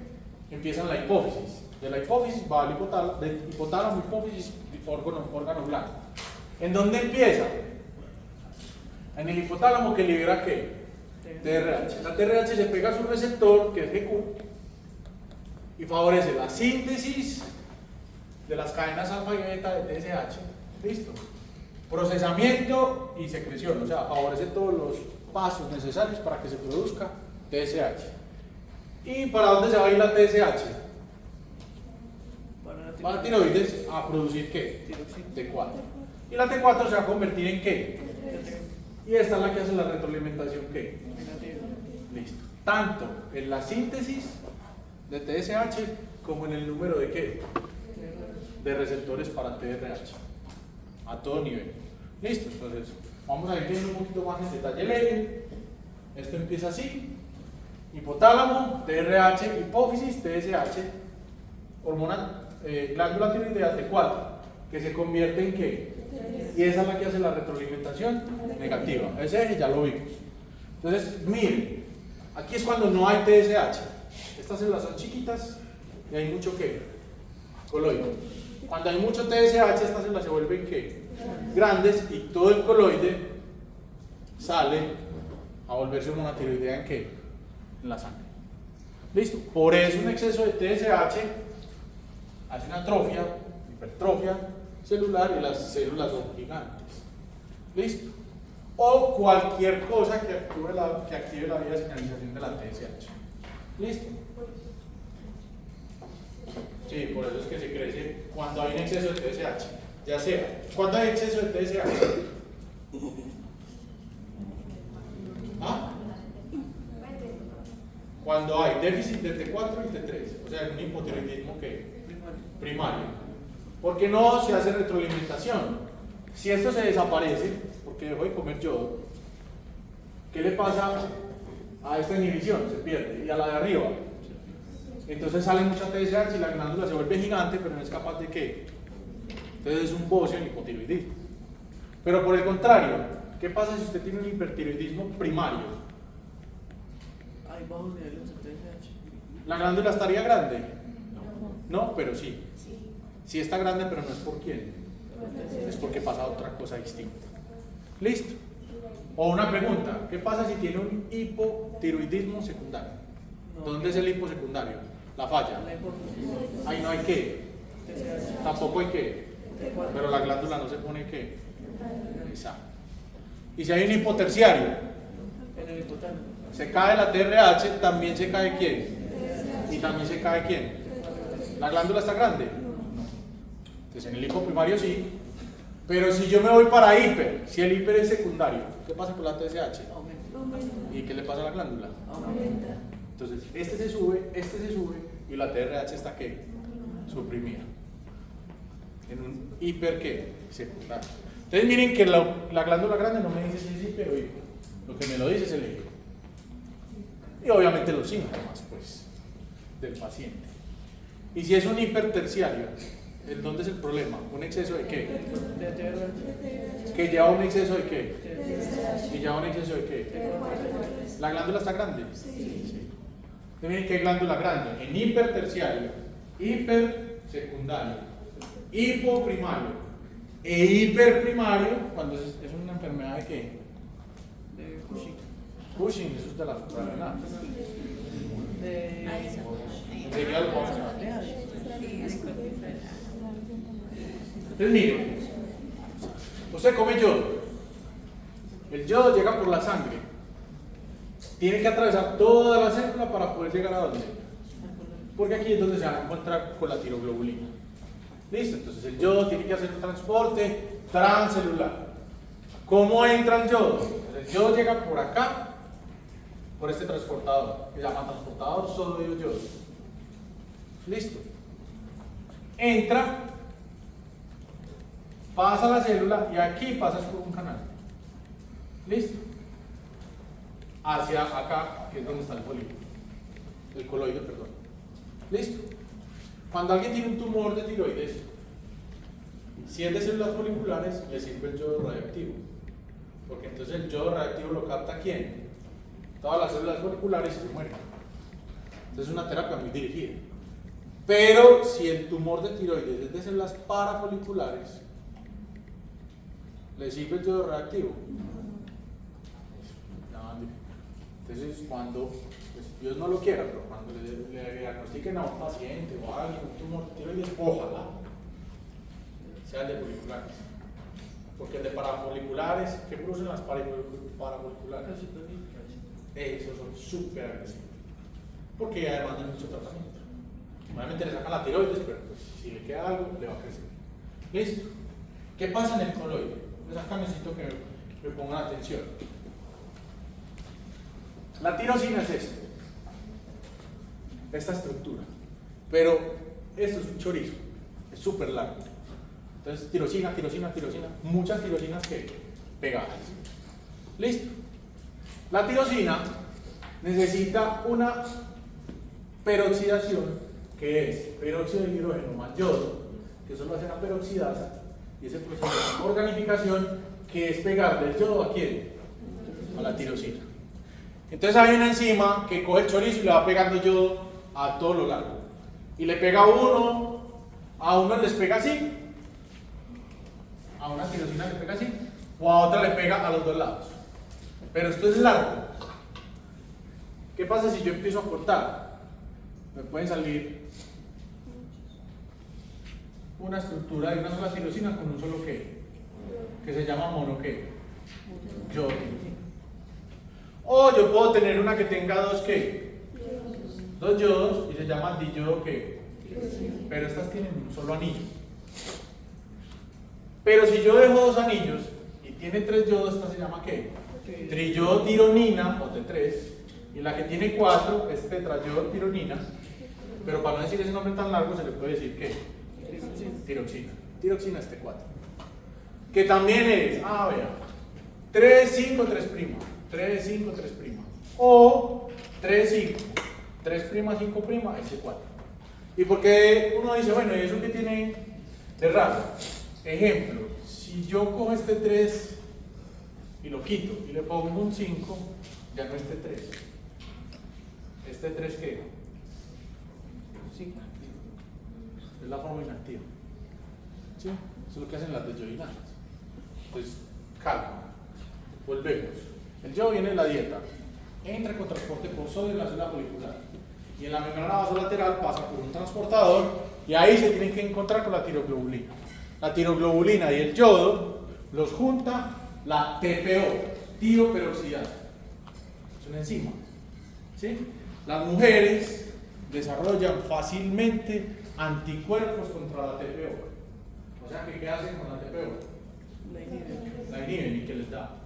empieza en la hipófisis. De la hipófisis va al hipotálamo, de hipotálamo, hipófisis, órgano blanco. ¿En dónde empieza? En el hipotálamo, que libera ¿qué? TRH. La TRH se pega a su receptor, que es GQ, y favorece la síntesis de las cadenas alfa y beta de TSH. ¿Listo? Procesamiento y secreción, o sea, favorece todos los pasos necesarios para que se produzca TSH. ¿Y para dónde se va a ir la TSH? Para la tiroides a producir ¿qué? T4. Y la T4 se va a convertir en ¿qué? Y esta es la que hace la retroalimentación ¿qué? Listo. Tanto en la síntesis de TSH como en el número de ¿qué? De receptores para TRH. A todo nivel. Listo. Entonces, vamos a ir viendo un poquito más en detalle el eje. Esto empieza así: hipotálamo, TRH, hipófisis, TSH, hormona, glándula tiroidea T4, que se convierte en ¿qué? Y esa es la que hace la retroalimentación negativa. Ese eje ya lo vimos. Entonces, miren, aquí es cuando no hay TSH. Estas células son chiquitas y hay mucho ¿qué? Coloide. Cuando hay mucho TSH, estas células se vuelven ¿qué? Grandes, y todo el coloide sale a volverse hormona tiroidea ¿en qué? En la sangre. ¿Listo? Por eso un exceso de TSH hace una atrofia, hipertrofia celular, y las células son gigantes. ¿Listo? o cualquier cosa que active la vía de señalización de la TSH. ¿Listo? Sí, por eso es que se crece cuando hay un exceso de TSH. Ya sea, ¿cuándo hay exceso de TSH? ¿Ah? Cuando hay déficit de T4 y T3, o sea, un hipotiroidismo que primario. Porque no se hace retroalimentación. Si esto se desaparece, porque dejo de comer yodo, ¿qué le pasa a esta inhibición? Se pierde. Y a la de arriba. Entonces sale mucha TSH y la glándula se vuelve gigante, pero no es capaz de qué. Entonces es un bocio en hipotiroidismo. Pero por el contrario, ¿qué pasa si usted tiene un hipertiroidismo primario?
Hay bajos niveles de TSH.
¿La glándula estaría grande? No, pero sí. Sí está grande, pero no es por quién. Es porque pasa otra cosa distinta. ¿Listo? O una pregunta, ¿qué pasa si tiene un hipotiroidismo secundario? ¿Dónde es el hipo secundario? La falla. Ahí no hay qué. Tampoco hay qué. Pero la glándula no se pone qué. Exacto. Y si hay un hipoterciario,
En el hipotálamo.
se cae la TRH, también se cae quién. Y también se cae quién. ¿La glándula está grande? Entonces en el hipo primario sí. Pero si yo me voy para hiper, si el hiper es secundario, ¿qué pasa con la TSH? ¿Y qué le pasa a la glándula? Entonces este se sube y la TRH está ¿qué? Suprimida. En un hiper ¿qué? Secundario. Entonces miren que la glándula grande no me dice si es hiper o hipo. Lo que me lo dice es el eje. Y obviamente los síntomas pues del paciente. Y si es un hiperterciario, ¿dónde es el problema? ¿Un exceso de qué? ¿Que lleva un exceso de qué? ¿Y lleva un exceso de qué? ¿La glándula está grande? Sí. Miren qué glándula grande. En hiperterciario, hipersecundario, hipoprimario e hiperprimario, cuando es una enfermedad de qué?
De Cushing.
Cushing, eso es de la suprarrenal.
Ahí está.
Enseguida lo vamos a ver. Entonces mire, usted come yodo. El yodo llega por la sangre. Tiene que atravesar toda la célula para poder llegar a dónde. Porque aquí es donde se va a encontrar con la tiroglobulina. Listo, entonces el yodo tiene que hacer un transporte transcelular. ¿Cómo entra el yodo? El yodo llega por acá, por este transportador, que se llama transportador sodio-yodo. Listo. Entra, pasa a la célula y aquí pasas por un canal. Listo. Hacia acá, que es donde está el folículo. El coloide, perdón. Listo. Cuando alguien tiene un tumor de tiroides, si es de células foliculares, le sirve el yodo radioactivo. Porque entonces el yodo radioactivo lo capta ¿quién? Todas las células foliculares y se mueren. Entonces es una terapia muy dirigida. Pero si el tumor de tiroides es de células parafoliculares, ¿le sirve el yodo radioactivo? Entonces cuando, pues Dios no lo quiera, pero cuando le diagnostiquen a un paciente o a alguien un tumor de tiroides, ojalá sea el de foliculares. Porque el de parafoliculares, ¿qué producen las parafoliculares? Esos son súper agresivos. Porque además no hay mucho tratamiento. Normalmente le sacan la tiroides, pero pues, si le queda algo, le va a crecer. ¿Listo? ¿Qué pasa en el coloide? Pues acá necesito que me pongan atención. La tirosina es esto. Esta estructura. Pero esto es un chorizo. Es súper largo. Entonces, tirosina, muchas tirosinas que pegadas. ¿Listo? La tirosina necesita una peroxidación, que es peróxido de hidrógeno más yodo, que eso lo hace la peroxidasa, y ese proceso de organificación, que es pegar del yodo ¿a quién? A la tirosina. Entonces hay una enzima que coge el chorizo y le va pegando yodo a todo lo largo. Y le pega a uno les pega así, a una tirosina le pega así, o a otra le pega a los dos lados. Pero esto es largo. ¿Qué pasa si yo empiezo a cortar? Me pueden salir una estructura de una sola tirosina con un solo que se llama mono yodo. O yo puedo tener una que tenga dos ¿qué? Dos yodos y se llama diyodo ¿qué? Pero estas tienen un solo anillo. Pero si yo dejo dos anillos y tiene tres yodos, esta se llama ¿qué? Triyodotironina o T3. Y la que tiene cuatro es tetrayodotironina. Pero para no decir ese nombre tan largo se le puede decir ¿qué? Tiroxina. Tiroxina es T4. Que también es, vea, 3, 5, 3'. 3, 5, 3'. O 3, 5. 3', 5', S4. ¿Y por qué uno dice, bueno, ¿y eso qué tiene de raro? Ejemplo, si yo cojo este 3 y lo quito y le pongo un 5, ya no es T3. ¿Este 3 qué? 5. Es la forma inactiva. ¿Sí? Eso es lo que hacen las desyodinadas. Entonces, calma. Volvemos. El yodo viene de la dieta. Entra con transporte por sodio en la célula folicular. Y en la membrana vasolateral pasa por un transportador y ahí se tienen que encontrar con la tiroglobulina. La tiroglobulina y el yodo los junta la TPO, tioperoxidasa. Es una enzima. ¿Sí? Las mujeres desarrollan fácilmente anticuerpos contra la TPO. O sea, ¿qué hacen con la TPO? La inhiben. ¿Y qué les da?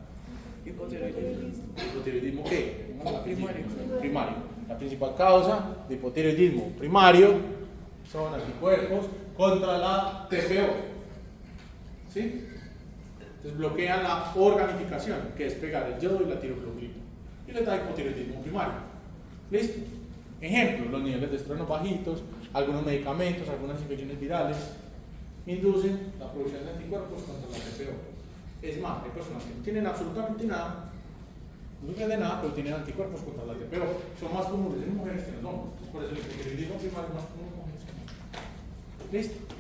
Hipotiroidismo.
¿Hipotiroidismo qué?
Primario.
Primario. La principal causa de hipotiroidismo primario son anticuerpos contra la TPO. ¿Sí? Entonces bloquean la organificación, que es pegar el yodo y la tiroglobulina. Y les da hipotiroidismo primario. ¿Listo? Ejemplo, los niveles de estrógenos bajitos, algunos medicamentos, algunas infecciones virales inducen la producción de anticuerpos contra la TPO. Es más, hay personas que no tienen absolutamente nada, no sufren de nada, pero tienen anticuerpos contra la TPO. Son más comunes en mujeres que en los hombres. Por eso el hipotiroidismo primario es más común en mujeres que en hombres. ¿Listo?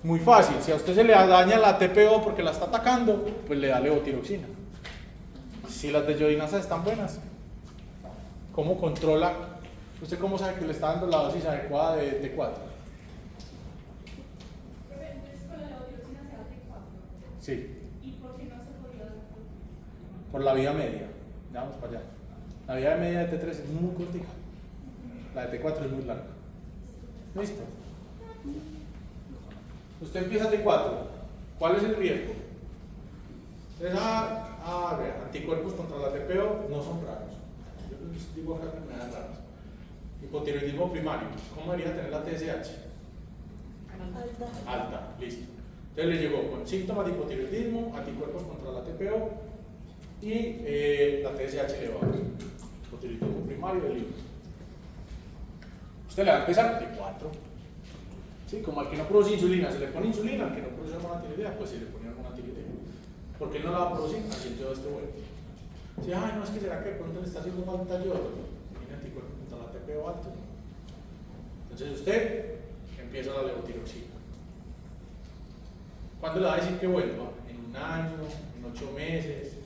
Muy fácil. Si a usted se le daña la TPO porque la está atacando, pues le da levotiroxina. Si las desyodinasas están buenas, ¿cómo controla? ¿Usted cómo sabe que le está dando la dosis adecuada de T4? Sí.
¿Y por qué no se podía dar?
Por la vía media. Ya vamos para allá. La vía media de T3 es muy cortica. La de T4 es muy larga. ¿Listo? Usted empieza T4. ¿Cuál es el riesgo? Entonces, vea, anticuerpos contra la TPO no son raros. Yo les digo acá enfermedades raras. Hipotiroidismo primario. ¿Cómo debería tener la TSH? Alta. Listo. Entonces le llegó con síntomas de hipotiroidismo, anticuerpos contra la TPO y la TSH elevada. Hipotiroidismo primario del hígado. Usted le va a empezar de 4. ¿Sí? Como al que no produce insulina, se le pone insulina, al que no produce hormona tiroidea, pues se le pone hormona tiroidea. ¿Por qué no la va a producir? Así el yodo esté bueno. Si, no, es que será que de pronto le está haciendo falta yodo. Tiene anticuerpos contra la TPO alto. Entonces usted empieza la levotiroxina. ¿Cuándo le va a decir que vuelva? ¿En un año? ¿En 8 meses?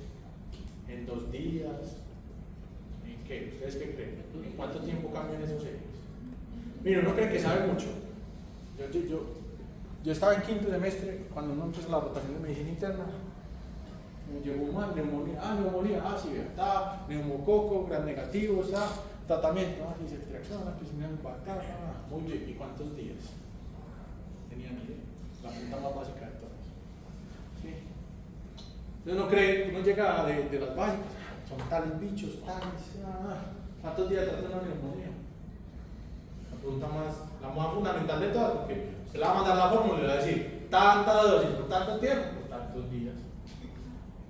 ¿En 2 días? ¿En qué? ¿Ustedes qué creen? ¿En cuánto tiempo cambian esos ejes? Mire, uno cree que sabe mucho. Yo estaba en 5º semestre cuando uno empezó la rotación de medicina interna. Me llegó mal, neumonía, sí, está, neumococo, gran negativo, está, tratamiento, aquí se extracciona, aquí se me impacta, muy bien, ¿y cuántos días? Tenía ni idea, la punta más básica de todas. ¿Sí? Entonces uno cree, uno llega de las básicas, son tales bichos, ¿cuántos días trata una neumonía? La pregunta más fundamental de todas, porque usted le va a mandar la fórmula y le va a decir, tanta dosis por tanto tiempo, por tantos días.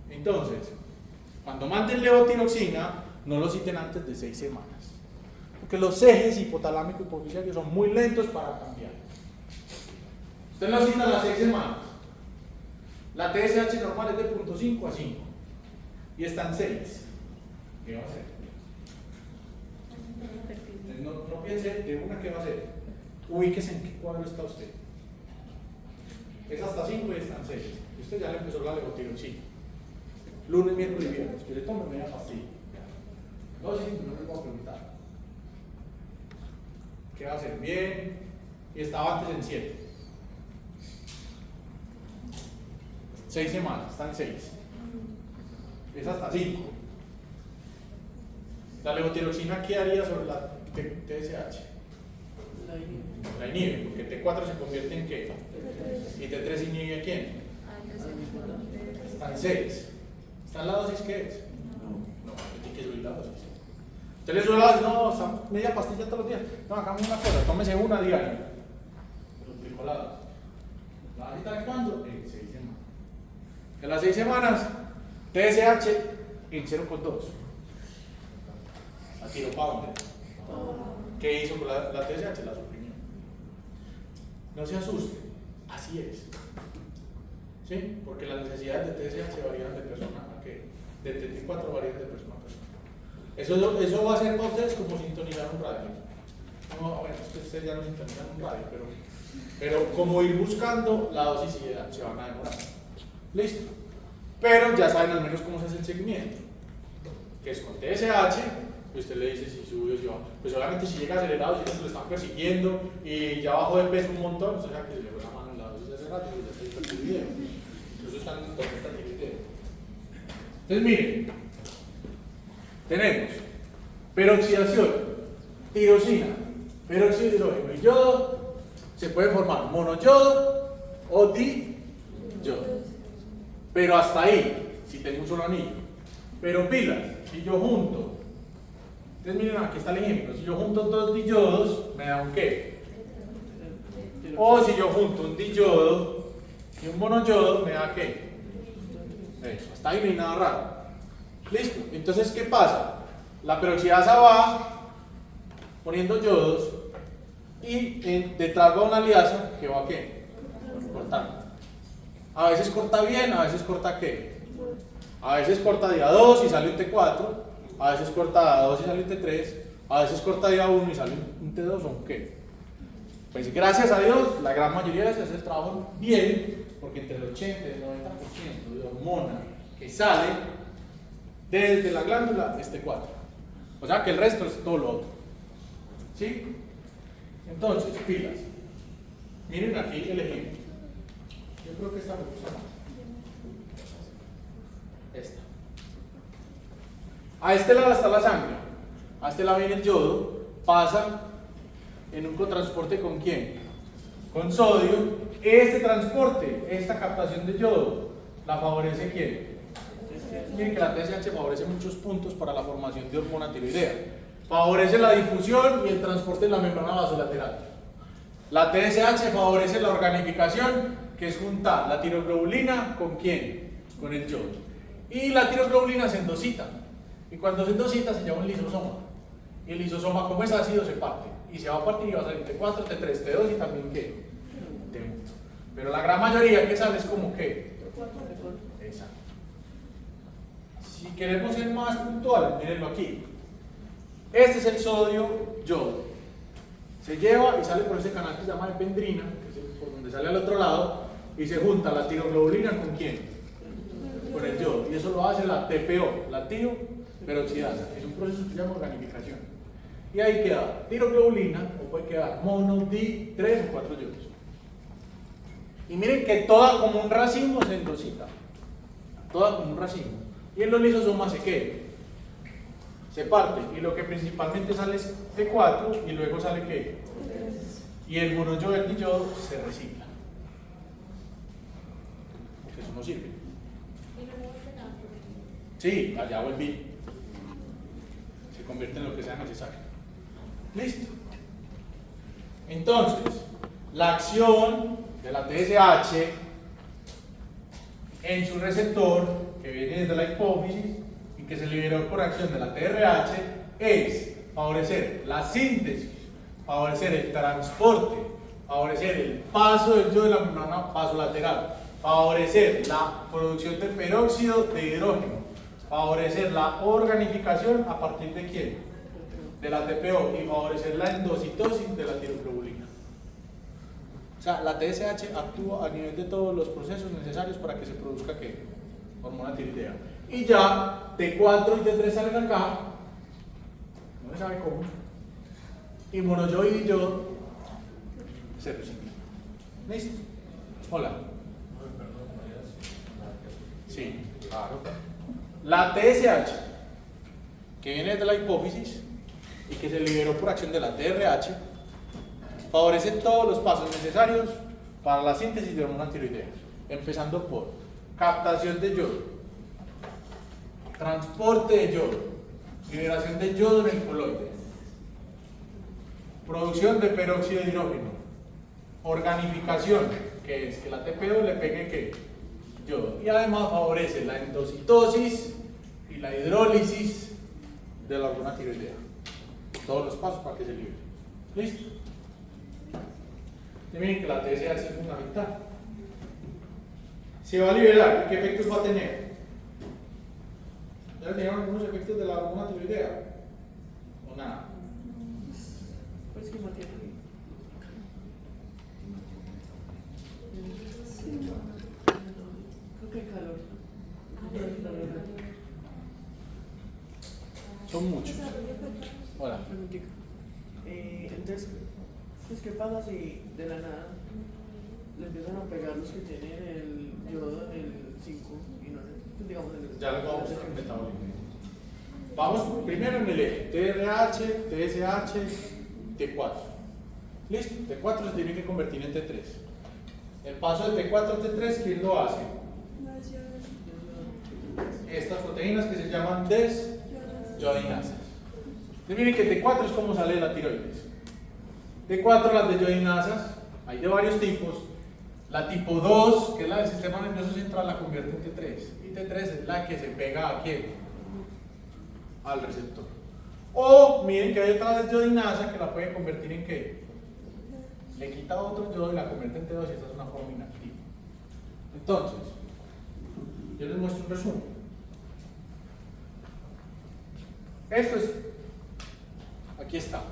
Entonces, cuando manden levotiroxina, no lo citen antes de 6 semanas. Porque los ejes hipotalámico y hipofisiario son muy lentos para cambiar. Usted lo cita a las 6 semanas. La TSH normal es de 0.5 a 5. Y está en 6. ¿Qué va a hacer? No piense de una que va a hacer. Ubíquese en qué cuadro está usted. Es hasta 5 y está en 6. Y usted ya le empezó la levotiroxina. Lunes, miércoles y viernes, que le tome media pastilla. No, sí, no le puedo preguntar. ¿Qué va a hacer? Bien. Y estaba antes en 7. 6 semanas, están 6. Es hasta 5. La levotiroxina, ¿qué haría sobre la TSH? La inhibe, porque T4 se convierte en ¿qué? ¿Y T3 inhibe a quién? Están 6. ¿Está en la dosis qué es? No, tiene que subir la dosis. Usted le sube la dosis, no, está media pastilla todos los días. No, hagamos una cosa, tómese una diaria. Duplicó la dosis. ¿La dosis de cuándo? En 6 semanas. En las 6 semanas, TSH en 0,2. La tiró para dónde. ¿Qué hizo con la TSH? La suprimió. No se asuste, así es. ¿Sí? Porque las necesidades de TSH varían de persona a qué. De T4 varían de persona a persona. Eso va a ser para ustedes como sintonizar un radio. No, bueno, ustedes ya no sintonizan un radio, pero como ir buscando la dosis y se van a demorar. Listo. Pero ya saben al menos cómo se hace el seguimiento. Que es con TSH. Y usted le dice si subió o si baja. Pues obviamente si llega acelerado, si lo están persiguiendo y ya bajó de peso un montón, o sea que se le fue la mano en la dosis de hace rato y ya está visto el video. Incluso están en tormenta de video. Entonces miren, tenemos peroxidación, tirosina, peróxido de hidrógeno y yodo. Se puede formar monoyodo o diyodo. Pero hasta ahí, si tengo un solo anillo. Pero pilas, si yo junto. Entonces miren, aquí está el ejemplo. Si yo junto 2 diyodos, me da un qué. O si yo junto un diyodo y un monoyodo, me da qué. Eso, hasta ahí no hay nada raro. Listo. Entonces, ¿qué pasa? La peroxidasa va poniendo yodos y detrás va una liasa que va a qué. Cortando. A veces corta bien, a veces corta qué. A veces corta día 2 y sale un T4. A veces corta 2 y sale un T3, a veces corta día 1 y sale un T2 o un qué. Pues gracias a Dios, la gran mayoría de veces hace el trabajo bien, porque entre el 80 y el 90% de hormona que sale desde la glándula es T4. O sea que el resto es todo lo otro. ¿Sí? Entonces, pilas. Miren aquí el ejemplo. Yo creo que esta me gusta más. Esta. A este lado está la sangre, a este lado viene el yodo, pasa en un cotransporte ¿con quién? Con sodio. Este transporte, esta captación de yodo, ¿la favorece quién? Miren que la TSH favorece muchos puntos para la formación de hormona tiroidea. Favorece la difusión y el transporte en la membrana vasolateral. La TSH favorece la organificación, que es juntar la tiroglobulina ¿con quién? Con el yodo. Y la tiroglobulina se endosita. Y cuando se endosita se llama un lisosoma. Y el lisosoma, como es ácido, se parte. Y se va a partir y va a salir T4, T3, T2 y también ¿qué? T1. Pero la gran mayoría que sale es como ¿qué? Exacto. Si queremos ser más puntuales, mírenlo aquí. Este es el sodio yodo. Se lleva y sale por ese canal que se llama ependrina, que es por donde sale al otro lado, y se junta la tiroglobulina ¿con quién? Con el yodo. Y eso lo hace la TPO, la tiroperoxidasa. Es un proceso que se llama organificación. Y ahí queda tiroglobulina, o puede quedar mono, di, 3 o 4 yodos. Y miren que toda como un racimo se endosita. Toda como un racimo. Y en los lisosomas se queda. Se parte. Y lo que principalmente sale es T4 y luego sale ¿qué? Y el monoyodo y el diyodo se recicla. Porque eso no sirve. Sí, allá volví. Se convierte en lo que sea necesario. Listo. Entonces, la acción de la TSH en su receptor, que viene desde la hipófisis y que se liberó por acción de la TRH, es favorecer la síntesis, favorecer el transporte, favorecer el paso del yodo de la membrana vasolateral, favorecer la producción de peróxido de hidrógeno, favorecer la organificación a partir de quién? De la TPO, y favorecer la endocitosis de la tiroglobulina. O sea, la TSH actúa a nivel de todos los procesos necesarios para que se produzca ¿qué? Hormona tiroidea. Y ya T4 y T3 salen acá, no se sabe cómo, y monoyodo y diyodo se reciclan. ¿Listo? Hola. Sí, claro. La TSH, que viene de la hipófisis y que se liberó por acción de la TRH, favorece todos los pasos necesarios para la síntesis de hormona tiroidea, empezando por captación de yodo, transporte de yodo, liberación de yodo en el coloide, producción de peróxido de hidrógeno, organificación, que es que la TPO le pegue ¿qué? Yodo, y además favorece la endocitosis y la hidrólisis de la hormona tiroidea. Todos los pasos para que se libere. ¿Listo? Y miren que la TSH es fundamental. Se va a liberar, ¿qué efectos va a tener? ¿Ya tenían algunos efectos de la hormona tiroidea? ¿O nada?
Pues que mantiene. Creo que el calor.
Son muchos. Hola.
Preguntica. Entonces, pues, ¿qué pasa si de la nada le empiezan a pegar los que tienen el yodo en el 5 y no en el, digamos, en el...
Ya les vamos a hacer un metabolismo. Vamos primero en el eje TRH, TSH, T4. ¿Listo? T4 se tiene que convertir en T3. El paso de T4 a T3, ¿quién lo hace? Estas proteínas que se llaman desyodinasas. Entonces miren que T4 es como sale de la tiroides. T4, las desyodinasas, hay de varios tipos. La tipo 2, que es la del sistema nervioso central, la convierte en T3. Y T3 es la que se pega ¿a quién? Al receptor. O miren que hay otra desyodinasa que la puede convertir en ¿qué? Le quita otro yodo y la convierte en T2 y esta es una forma inactiva. Entonces, yo les muestro un resumen. Esto es, aquí está.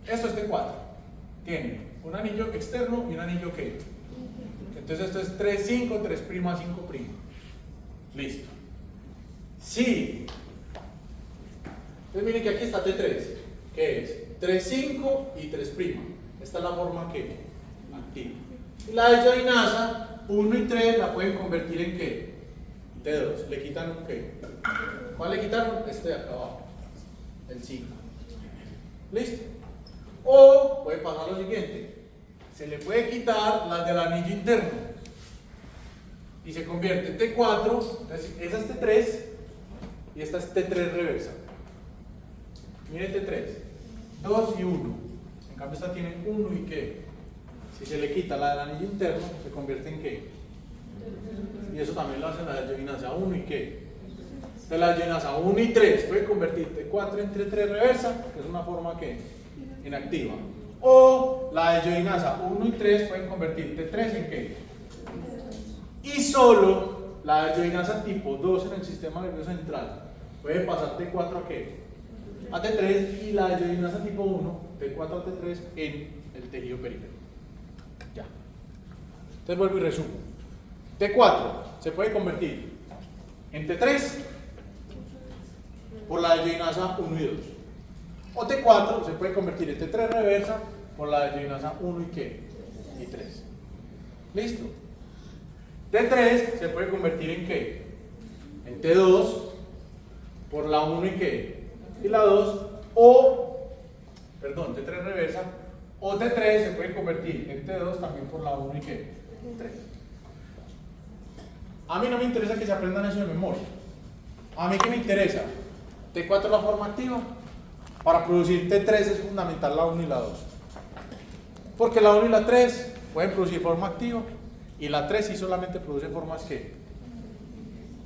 Esto es T4. Tiene un anillo externo y un anillo ¿qué? Entonces esto es 3, 5, 3', 5'. Listo. Sí. Entonces miren que aquí está T3, que es 3, 5 y 3'. Esta es la forma que activa. Y la desyodinasa, 1 y 3 la pueden convertir en ¿qué? T2. Le quitan un ¿qué? ¿Cuál le quitaron? Este de acá abajo. El 5. ¿Listo? O puede pasar lo siguiente. Se le puede quitar las del anillo interno. Y se convierte en T4. Entonces, esa es T3. Y esta es T3 reversa. Miren T3. 2 y 1. En cambio esta tiene 1 y ¿qué? Si se le quita la del anillo interno, se convierte en ¿qué? Y eso también lo hace la desyodinasa 1 y ¿qué? Entonces la desyodinasa 1 y 3 puede convertir T4 en T3 reversa, que es una forma ¿qué? Inactiva. O la desyodinasa 1 y 3 pueden convertir T3 en ¿qué? Y solo la desyodinasa tipo 2 en el sistema nervioso central puede pasar T4 a ¿qué? A T3 y la desyodinasa tipo 1 T4 a T3 en el tejido periférico. Ya. Entonces vuelvo y resumo. T4 se puede convertir en T3 por la desyodinasa 1 y 2. O T4 se puede convertir en T3 reversa por la desyodinasa 1 y ¿qué? Y 3. ¿Listo? T3 se puede convertir en ¿qué? En T2 por la 1 y ¿qué? Y la 2. O, perdón, T3 reversa. O T3 se puede convertir en T2 también por la 1 y ¿qué? 3. A mí no me interesa que se aprendan eso de memoria. A mí que me interesa. T4 es la forma activa. Para producir T3 es fundamental la 1 y la 2. Porque la 1 y la 3 pueden producir forma activa y la 3 sí solamente produce formas que.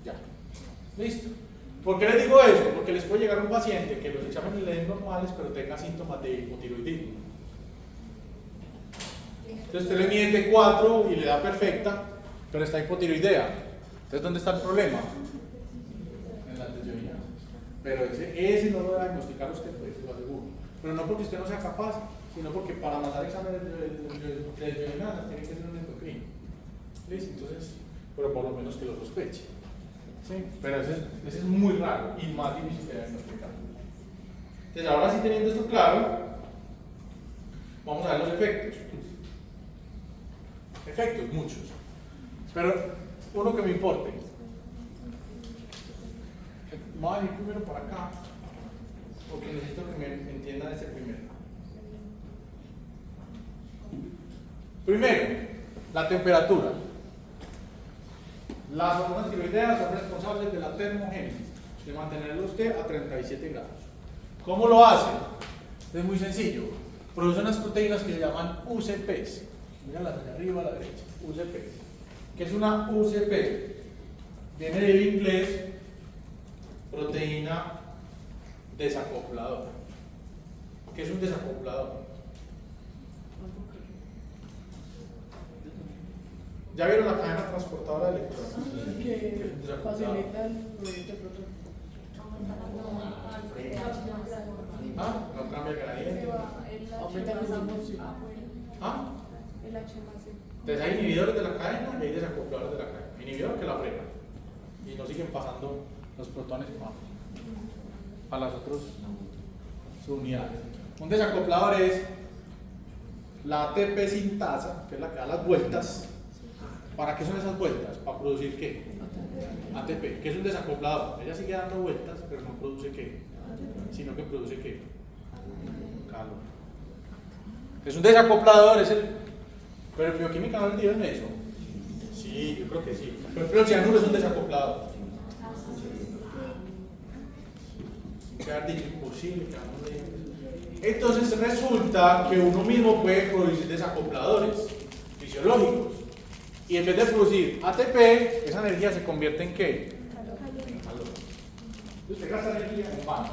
Ya. Listo. ¿Por qué les digo eso? Porque les puede llegar un paciente que los exámenes le den normales pero tenga síntomas de hipotiroidismo. Entonces usted le mide T4 y le da perfecta, pero está hipotiroidea. Entonces ¿dónde está el problema? En la desyodinasa. Pero ese no lo va a diagnosticar usted, pues, lo aseguro. Pero no porque usted no sea capaz, sino porque para mandar exámenes de desyodinasa tiene que ser un endocrino. ¿Listo? Entonces, pero por lo menos que lo sospeche. ¿Sí? Pero ese es muy raro y más difícil de diagnosticar. Entonces, ahora sí teniendo esto claro, vamos a ver los efectos. Efectos, muchos. Pero uno que me importe. Voy a ir primero para acá, porque necesito que me entiendan este primero. Primero, la temperatura. Las hormonas tiroideas son responsables de la termogénesis, de mantenerlo usted a 37 grados. ¿Cómo lo hace? Es muy sencillo. Produce unas proteínas que se llaman UCPs. Míralas de arriba a la derecha. UCPs. ¿Qué es una UCP? Viene del inglés proteína desacopladora. ¿Qué es un desacoplador? ¿Ya vieron la cadena transportadora de electrones?
Que facilita el movimiento de protones.
¿Ah? No cambia el gradiente.
Aumenta el flujo.
¿Ah?
El H más C.
Entonces hay inhibidores de la cadena y hay desacopladores de la cadena. Inhibidores que la frenan y no siguen pasando los protones a las otras subunidades. Un desacoplador es la ATP sintasa, que es la que da las vueltas. ¿Para qué son esas vueltas? ¿Para producir qué? ATP. ¿Qué es un desacoplador? Ella sigue dando vueltas, pero no produce qué, sino que produce qué? Calor. Es un desacoplador, es el... Pero en bioquímica no le en eso. Sí, yo creo que sí. Pero el cianuro es un desacoplador. Que haber dicho imposible, que no le digan. Entonces resulta que uno mismo puede producir desacopladores fisiológicos. Y en vez de producir ATP, esa energía se convierte en ¿qué? En calor. Usted gasta energía en vano.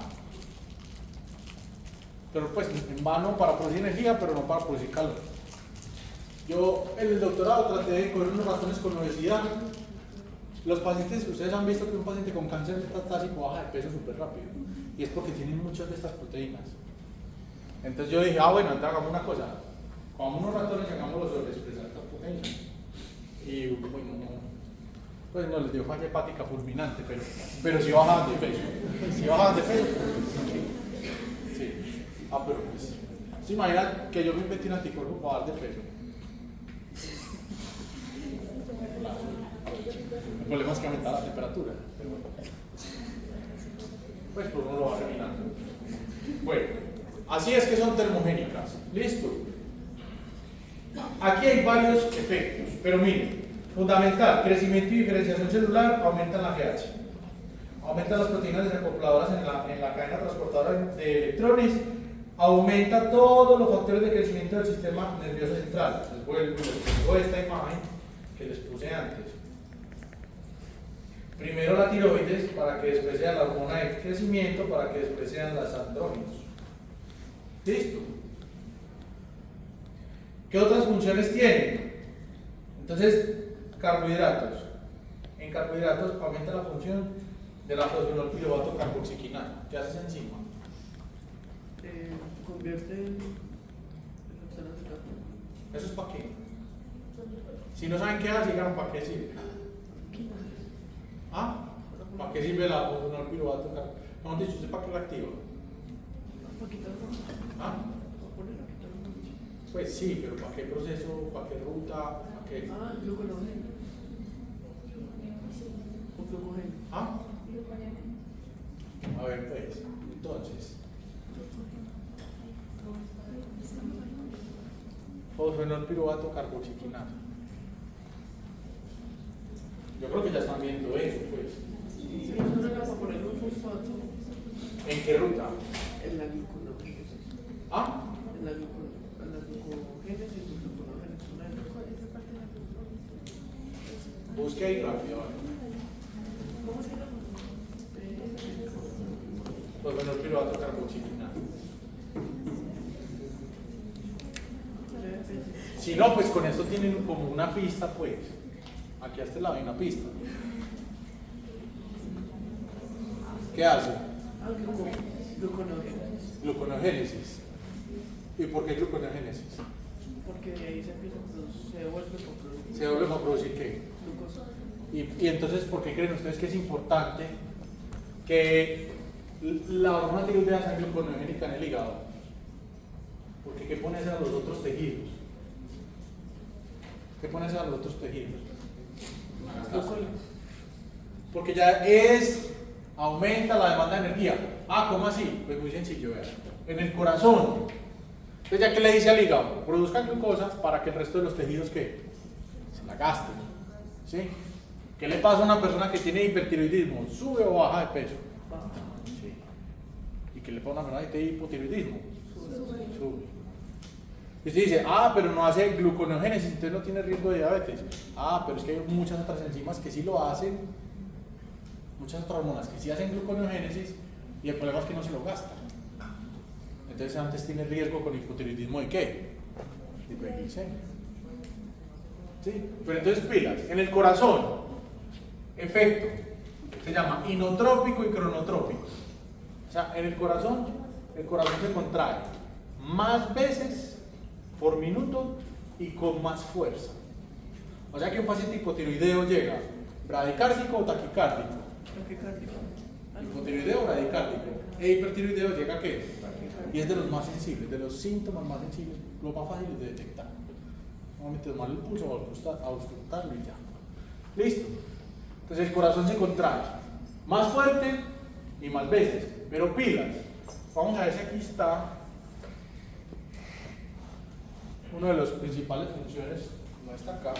Pero pues en vano para producir energía, pero no para producir calor. Yo en el doctorado traté de coger unos ratones con obesidad. Los pacientes, ustedes han visto que un paciente con cáncer metastásico baja de peso súper rápido. Y es porque tienen muchas de estas proteínas. Entonces yo dije, bueno, entonces hagamos una cosa. Comamos unos ratones y hagámoslos sobreexpresar estas proteínas. Y bueno, pues no les dio falla hepática fulminante, pero sí bajaban de peso. Sí bajaban de peso. Sí. Pero pues, ¿se imaginan que yo me inventé un anticuerpo para bajar de peso? El problema es que aumenta la temperatura. Pero bueno. Pues por uno lo va terminando. Bueno, así es que son termogénicas. ¿Listo? Aquí hay varios efectos, pero miren, fundamental, crecimiento y diferenciación celular aumentan la GH, aumentan las proteínas desacopladoras en la cadena transportadora de electrones, aumenta todos los factores de crecimiento del sistema nervioso central. Les vuelvo esta imagen que les puse antes. Primero la tiroides para que después sea la hormona de crecimiento, para que después sean las andrógenos. ¿Listo? ¿Qué otras funciones tienen? Entonces, carbohidratos. En carbohidratos aumenta la función de la fosfenolpiruvato carboxiquinasa. ¿Qué hace esa enzima?
Convierte en oxalato de carbono.
¿Eso es para qué? Si no saben qué hace, díganme para qué sirve. ¿Ah? ¿Para qué sirve la fosfenolpiruvato carboxiquinasa? No, dicho, ¿usted para qué la activa? ¿Ah? Pues sí, pero ¿para qué proceso? ¿Para qué ruta? ¿Para qué?
Gluconógeno. O glucógeno.
¿Ah? A ver, pues, entonces. Fosfenolpiruvato carboxiquinasa. Yo creo que ya están viendo eso, pues.
Sí, eso era para poner un fosfato.
¿En qué ruta?
En la gluconogénesis.
¿Ah?
En la glucogénesis y gluconogénesis.
Busque ahí rápido.
¿Cómo se llama?
Fosfenolpiruvato carboxiquinasa. Si no, pues con esto tienen como una pista, pues. Aquí a este lado hay una pista. ¿Qué hace?
Gluconogénesis.
Gluconogénesis. ¿Y por qué gluconogénesis?
Porque de ahí se empieza a producir, se devuelve por producir.
¿Se vuelve a producir qué?
Glucosa.
Y entonces, ¿por qué creen ustedes que es importante que la hormona tiroidea sea gluconogénica en el hígado? Porque ¿qué pone a los otros tejidos? ¿Qué pone a los otros tejidos? a gastarse. Porque ya aumenta la demanda de energía. Ah, ¿cómo así? Pues muy sencillo, vean. En el corazón. Entonces, ya que le dice al hígado, produzca glucosa para que el resto de los tejidos que se la gasten. ¿Sí? ¿Qué le pasa a una persona que tiene hipertiroidismo? ¿Sube o baja de peso? Sí. ¿Y qué le pasa a una persona que tiene hipotiroidismo? Sube. Y usted dice, pero no hace gluconeogénesis, entonces no tiene riesgo de diabetes. Pero es que hay muchas otras enzimas que sí lo hacen, muchas otras hormonas que sí hacen gluconeogénesis, y el problema es que no se lo gastan. Entonces antes tiene riesgo con hipotiroidismo de qué? De hiperglicemia. ¿Sí? Pero entonces pilas, en el corazón, efecto, se llama inotrópico y cronotrópico. O sea, en el corazón se contrae más veces por minuto y con más fuerza. O sea que un paciente hipotiroideo llega bradicárdico o taquicárdico. Hipotiroideo o bradicárdico. E hipertiroideo llega a qué? Y es de los más sensibles, de los síntomas más sensibles, lo más fácil de detectar. Solamente tomar el pulso o auscultarlo y ya. ¿Listo? Entonces el corazón se contrae más fuerte y más veces. Pero pilas. Vamos a ver si aquí está una de las principales funciones. No está acá,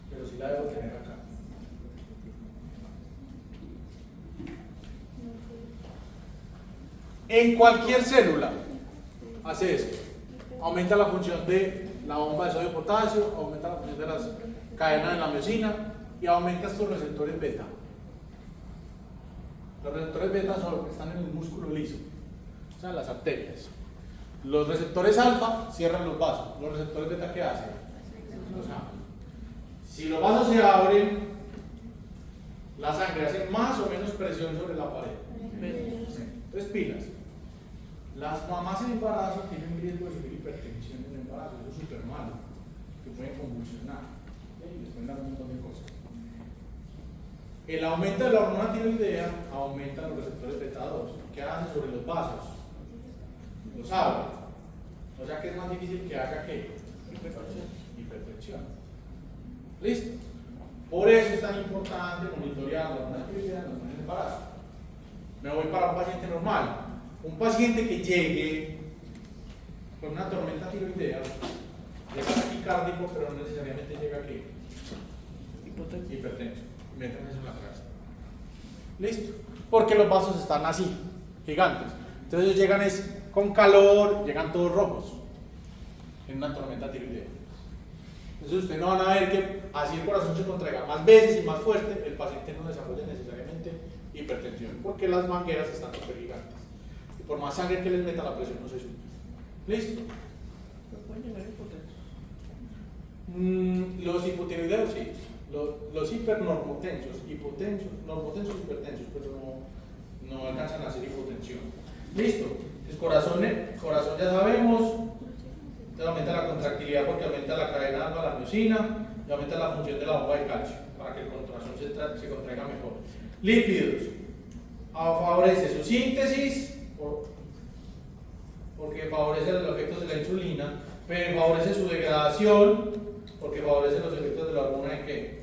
pero sí la debo tener acá. En cualquier célula hace esto. Aumenta la función de la bomba de sodio potasio, aumenta la función de las cadenas de la miosina y aumenta estos receptores beta. Los receptores beta están en el músculo liso, o sea, en las arterias. Los receptores alfa cierran los vasos. Los receptores beta, ¿qué hacen? Los abren. Si los vasos se abren, la sangre hace más o menos presión sobre la pared. Entonces, pilas. Las mamás en embarazo tienen riesgo de sufrir hipertensión en el embarazo. Eso es súper malo, que pueden convulsionar y les pueden dar un montón de cosas. El aumento de la hormona tiroidea aumenta los receptores beta 2. ¿Qué hace sobre los vasos? Los abre. O sea que es más difícil que haga ¿qué? Hipertensión. ¿Listo? Por eso es tan importante monitorear la hormona tiroidea en el embarazo. Me voy para un paciente normal. Un paciente que llegue con una tormenta tiroidea, llega taquicárdico, pero no necesariamente llega a qué? Hipertenso. Metan eso en la cabeza. ¿Listo? Porque los vasos están así, gigantes. Entonces ellos llegan con calor, llegan todos rojos en una tormenta tiroidea. Entonces ustedes no van a ver que así el corazón se contraiga más veces y más fuerte, el paciente no desarrolla necesariamente hipertensión, porque las mangueras están súper gigantes. Y por más sangre que les meta, la presión no se sube. ¿Listo?
¿Pueden llegar hipotensos?
Los hipotiroideos sí. Los hipernormotensos, normotensos hipertensos, pero no alcanzan a hacer hipotensión. Listo. El corazón ya sabemos, entonces aumenta la contractilidad porque aumenta la cadena de la miosina y aumenta la función de la bomba de calcio para que el corazón se contraiga mejor. Lípidos, favorece su síntesis porque favorece los efectos de la insulina, pero favorece su degradación porque favorece los efectos de la hormona de qué.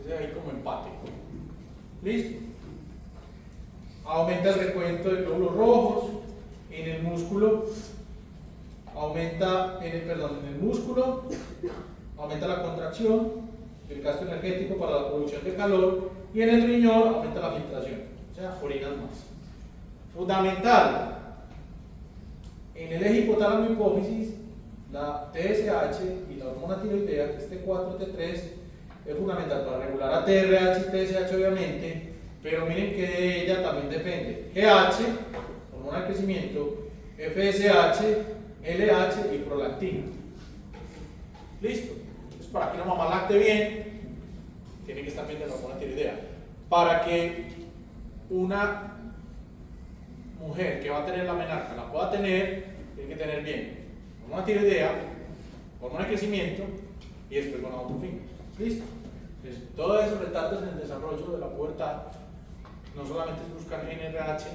Entonces ahí como empate. ¿Listo? Aumenta el recuento de glóbulos rojos en el músculo, aumenta la contracción, el gasto energético para la producción de calor, y en el riñón aumenta la filtración, o sea, orinas más. Fundamental, en el eje hipotálamo hipófisis, la TSH y la hormona tiroidea, que es T4, T3, es fundamental para regular a TRH y TSH obviamente, pero miren que de ella también depende GH, hormona de crecimiento, FSH, LH y prolactina. ¿Listo? Entonces, para que una mamá lacte bien, tiene que estar bien de la hormona tiroidea. Para que una mujer que va a tener la menarca la pueda tener, tiene que tener bien hormona tiroidea, hormona de crecimiento y después gonadotropina. ¿Listo? Entonces, todos esos retardos en el desarrollo de la pubertad no solamente es buscar GnRH,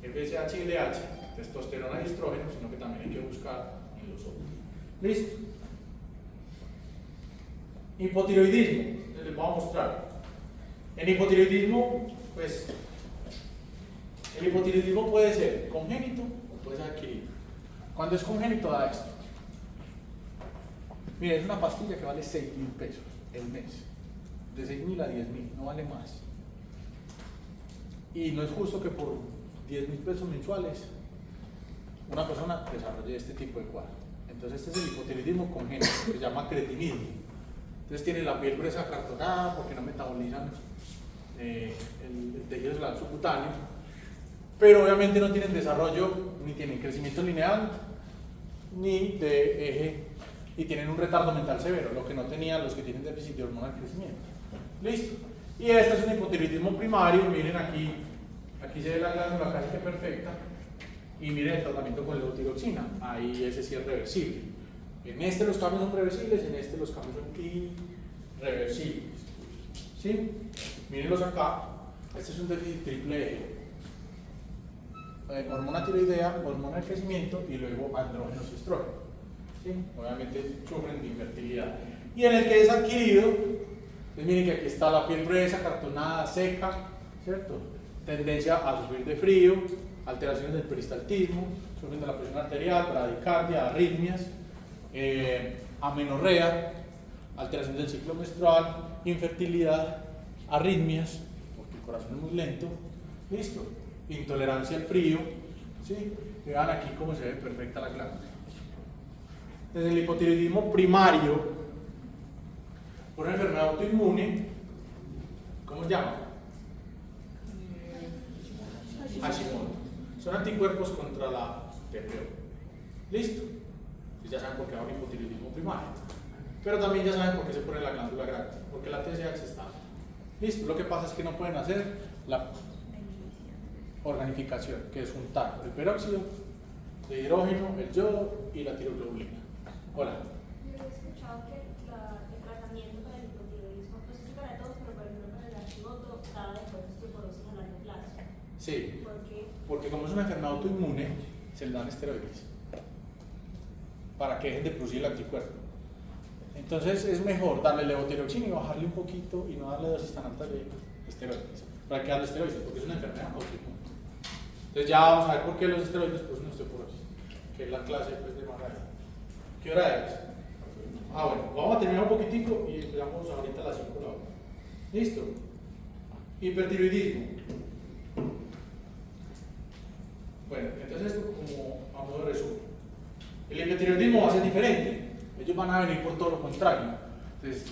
FSH y LH, testosterona y estrógeno, sino que también hay que buscar en los otros. ¿Listo? Hipotiroidismo, les voy a mostrar. En hipotiroidismo, pues, el hipotiroidismo puede ser congénito o puede ser adquirido. Cuando es congénito da esto. Mira, es una pastilla que vale 6.000 pesos el mes. De 6.000 a 10.000, no vale más. Y no es justo que por 10.000 pesos mensuales una persona desarrolle este tipo de cuadro. Entonces este es el hipotiroidismo congénito, que se llama cretinismo. Entonces tiene la piel gruesa acartonada porque no metabolizan el tejido celular subcutáneo, pero obviamente no tienen desarrollo, ni tienen crecimiento lineal, ni de eje, y tienen un retardo mental severo, lo que no tenían los que tienen déficit de hormona de crecimiento. ¿Listo? Y este es un hipotiroidismo primario. Miren aquí, aquí se ve la glándula casi que perfecta, y miren el tratamiento con levotiroxina, ahí ese sí es reversible. En este los cambios son reversibles, en este los cambios son irreversibles. ¿Sí? Mírenlos acá. Este es un déficit triple eje. Hormona tiroidea, hormona de crecimiento y luego andrógenos y estrógenos. ¿Sí? Obviamente sufren de infertilidad. Y en el que es adquirido, pues miren que aquí está la piel gruesa, acartonada, seca, ¿cierto? Tendencia a sufrir de frío, alteraciones del peristaltismo, sufren de la presión arterial, bradicardia, arritmias, amenorrea, alteración del ciclo menstrual, infertilidad, arritmias, porque el corazón es muy lento, listo, intolerancia al frío, ¿sí? Vean aquí cómo se ve perfecta la glándula. Desde el hipotiroidismo primario, por una enfermedad autoinmune, ¿cómo se llama? Hashimoto. Son anticuerpos contra la TPO. ¿Listo? Entonces ya saben por qué va un hipotiroidismo primario. Pero también ya saben por qué se pone la glándula grande, porque la TSH está. Listo, lo que pasa es que no pueden hacer la organificación, que es juntar el peróxido de hidrógeno, el yodo y la tiroglobulina. Hola.
Yo he escuchado que el tratamiento para el hipotiroidismo, no sé si para todos, pero por ejemplo para el Hashimoto, da después osteoporosis a largo plazo.
Sí.
¿Por qué?
Porque como es una enfermedad autoinmune, se le dan esteroides para que dejen de producir el anticuerpo. Entonces es mejor darle levotiroxina y bajarle un poquito y no darle dosis tan altas de esteroides. ¿Para qué darle esteroides? Porque es una enfermedad autoinmune. Entonces ya vamos a ver por qué los esteroides producen osteoporosis, que es la clase pues, de más grande. ¿Qué hora es? Ah, bueno, vamos a terminar un poquitico y empezamos ahorita a las 5 de la hora. ¿Listo? Hipertiroidismo. Bueno, entonces esto como a modo de resumen. El hipertiroidismo va a ser diferente. Ellos van a venir por todo lo contrario. Entonces,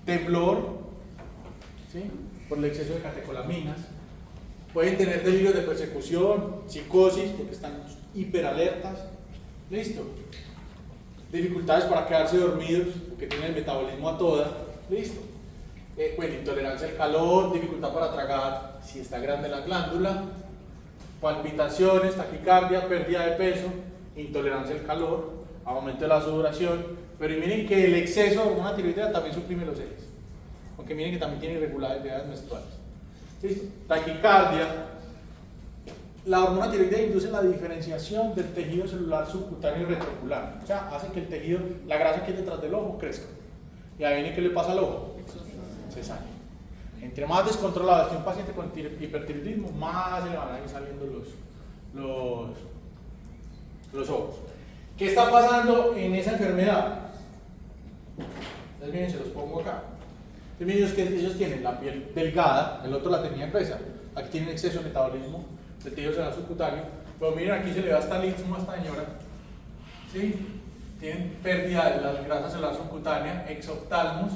temblor, ¿sí? Por el exceso de catecolaminas. Pueden tener delirios de persecución, psicosis, porque están hiperalertas. ¿Listo? Dificultades para quedarse dormidos, porque tienen el metabolismo a toda. ¿Listo? Bueno, intolerancia al calor, dificultad para tragar si está grande la glándula, palpitaciones, taquicardia, pérdida de peso, intolerancia al calor, aumento de la sudoración, pero miren que el exceso de hormona tiroidea también suprime los ejes, aunque miren que también tiene irregularidades menstruales. ¿Listo? Taquicardia. La hormona tiroidea induce la diferenciación del tejido celular subcutáneo y retrocular, o sea, hace que el tejido, la grasa que hay detrás del ojo crezca. Y ahí viene, ¿qué le pasa al ojo? Se sale. Entre más descontrolado esté un paciente con hipertiroidismo, más se le van a ir saliendo los ojos. ¿Qué está pasando en esa enfermedad? Entonces miren, se los pongo acá. Entonces miren, ellos tienen la piel delgada, el otro la tenía gruesa. Aquí tienen exceso de metabolismo del tejido celular subcutáneo. Pero miren, aquí se le da hasta el istmo a esta señora. ¿Sí? Tienen pérdida de la grasa celular subcutánea, exoftalmos.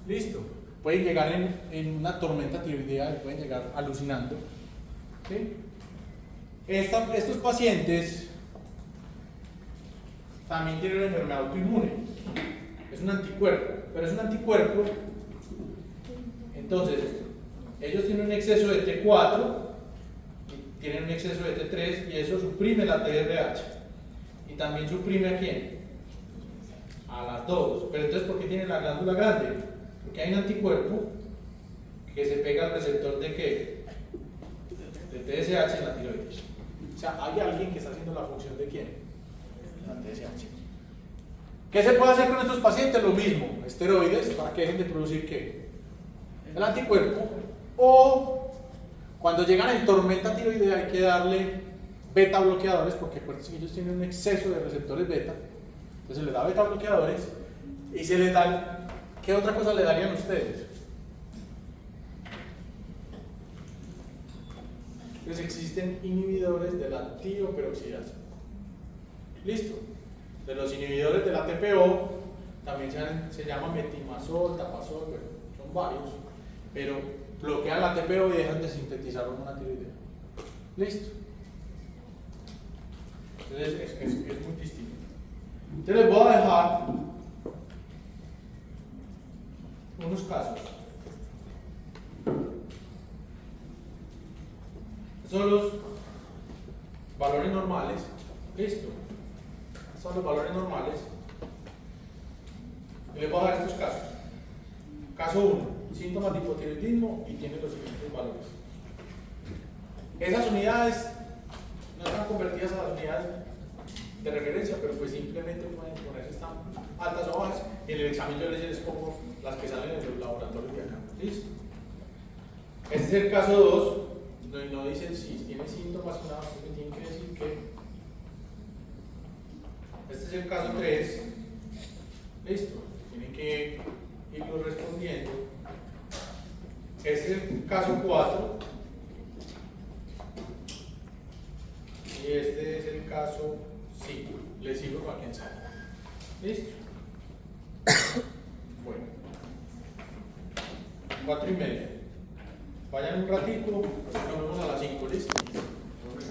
Listo. Pueden llegar en una tormenta tiroidea y pueden llegar alucinando. ¿Sí? Estos pacientes también tienen una enfermedad autoinmune. Es un anticuerpo, pero es un anticuerpo. Entonces, ellos tienen un exceso de T4, tienen un exceso de T3 y eso suprime la TRH. Y también suprime a quién? A las dos. Pero entonces, ¿por qué tienen la glándula grande? Porque hay un anticuerpo que se pega al receptor de ¿qué? De TSH en la tiroides. O sea, hay alguien que está haciendo la función de ¿quién? La TSH. ¿Qué se puede hacer con estos pacientes? Lo mismo, esteroides para que dejen de producir ¿qué? El anticuerpo, o cuando llegan en tormenta tiroidea hay que darle beta bloqueadores, porque acuérdense que ellos tienen un exceso de receptores beta, entonces se les da beta bloqueadores y se les dan, ¿qué otra cosa le darían ustedes? Entonces existen inhibidores de la tioperoxidasa. ¿Listo? De los inhibidores de la TPO también se llama metimazol, tapazol, bueno, son varios, pero bloquean la TPO y dejan de sintetizar hormona tiroidea. ¿Listo? Entonces es muy distinto. Entonces les voy a dejar unos casos. Son los valores normales. Listo. Son los valores normales. Y les voy a dar estos casos. Caso 1, síntomas de hipotiroidismo y tiene los siguientes valores. Esas unidades no están convertidas a las unidades de referencia, pero pues simplemente pueden ponerse están altas o bajas. En el examen yo les pongo las que salen en los laboratorios de acá. ¿Listo? Este es el caso 2, no dicen si tiene síntomas, nada, ustedes me tienen que decir que. Este es el caso 3. Listo. Tienen que irlo respondiendo. Este es el caso 4. Y este es el caso 5. Les sigo para quien sabe. ¿Listo? Bueno. 4:30. Vayan un ratico, nos vemos a las 5. ¿Listo?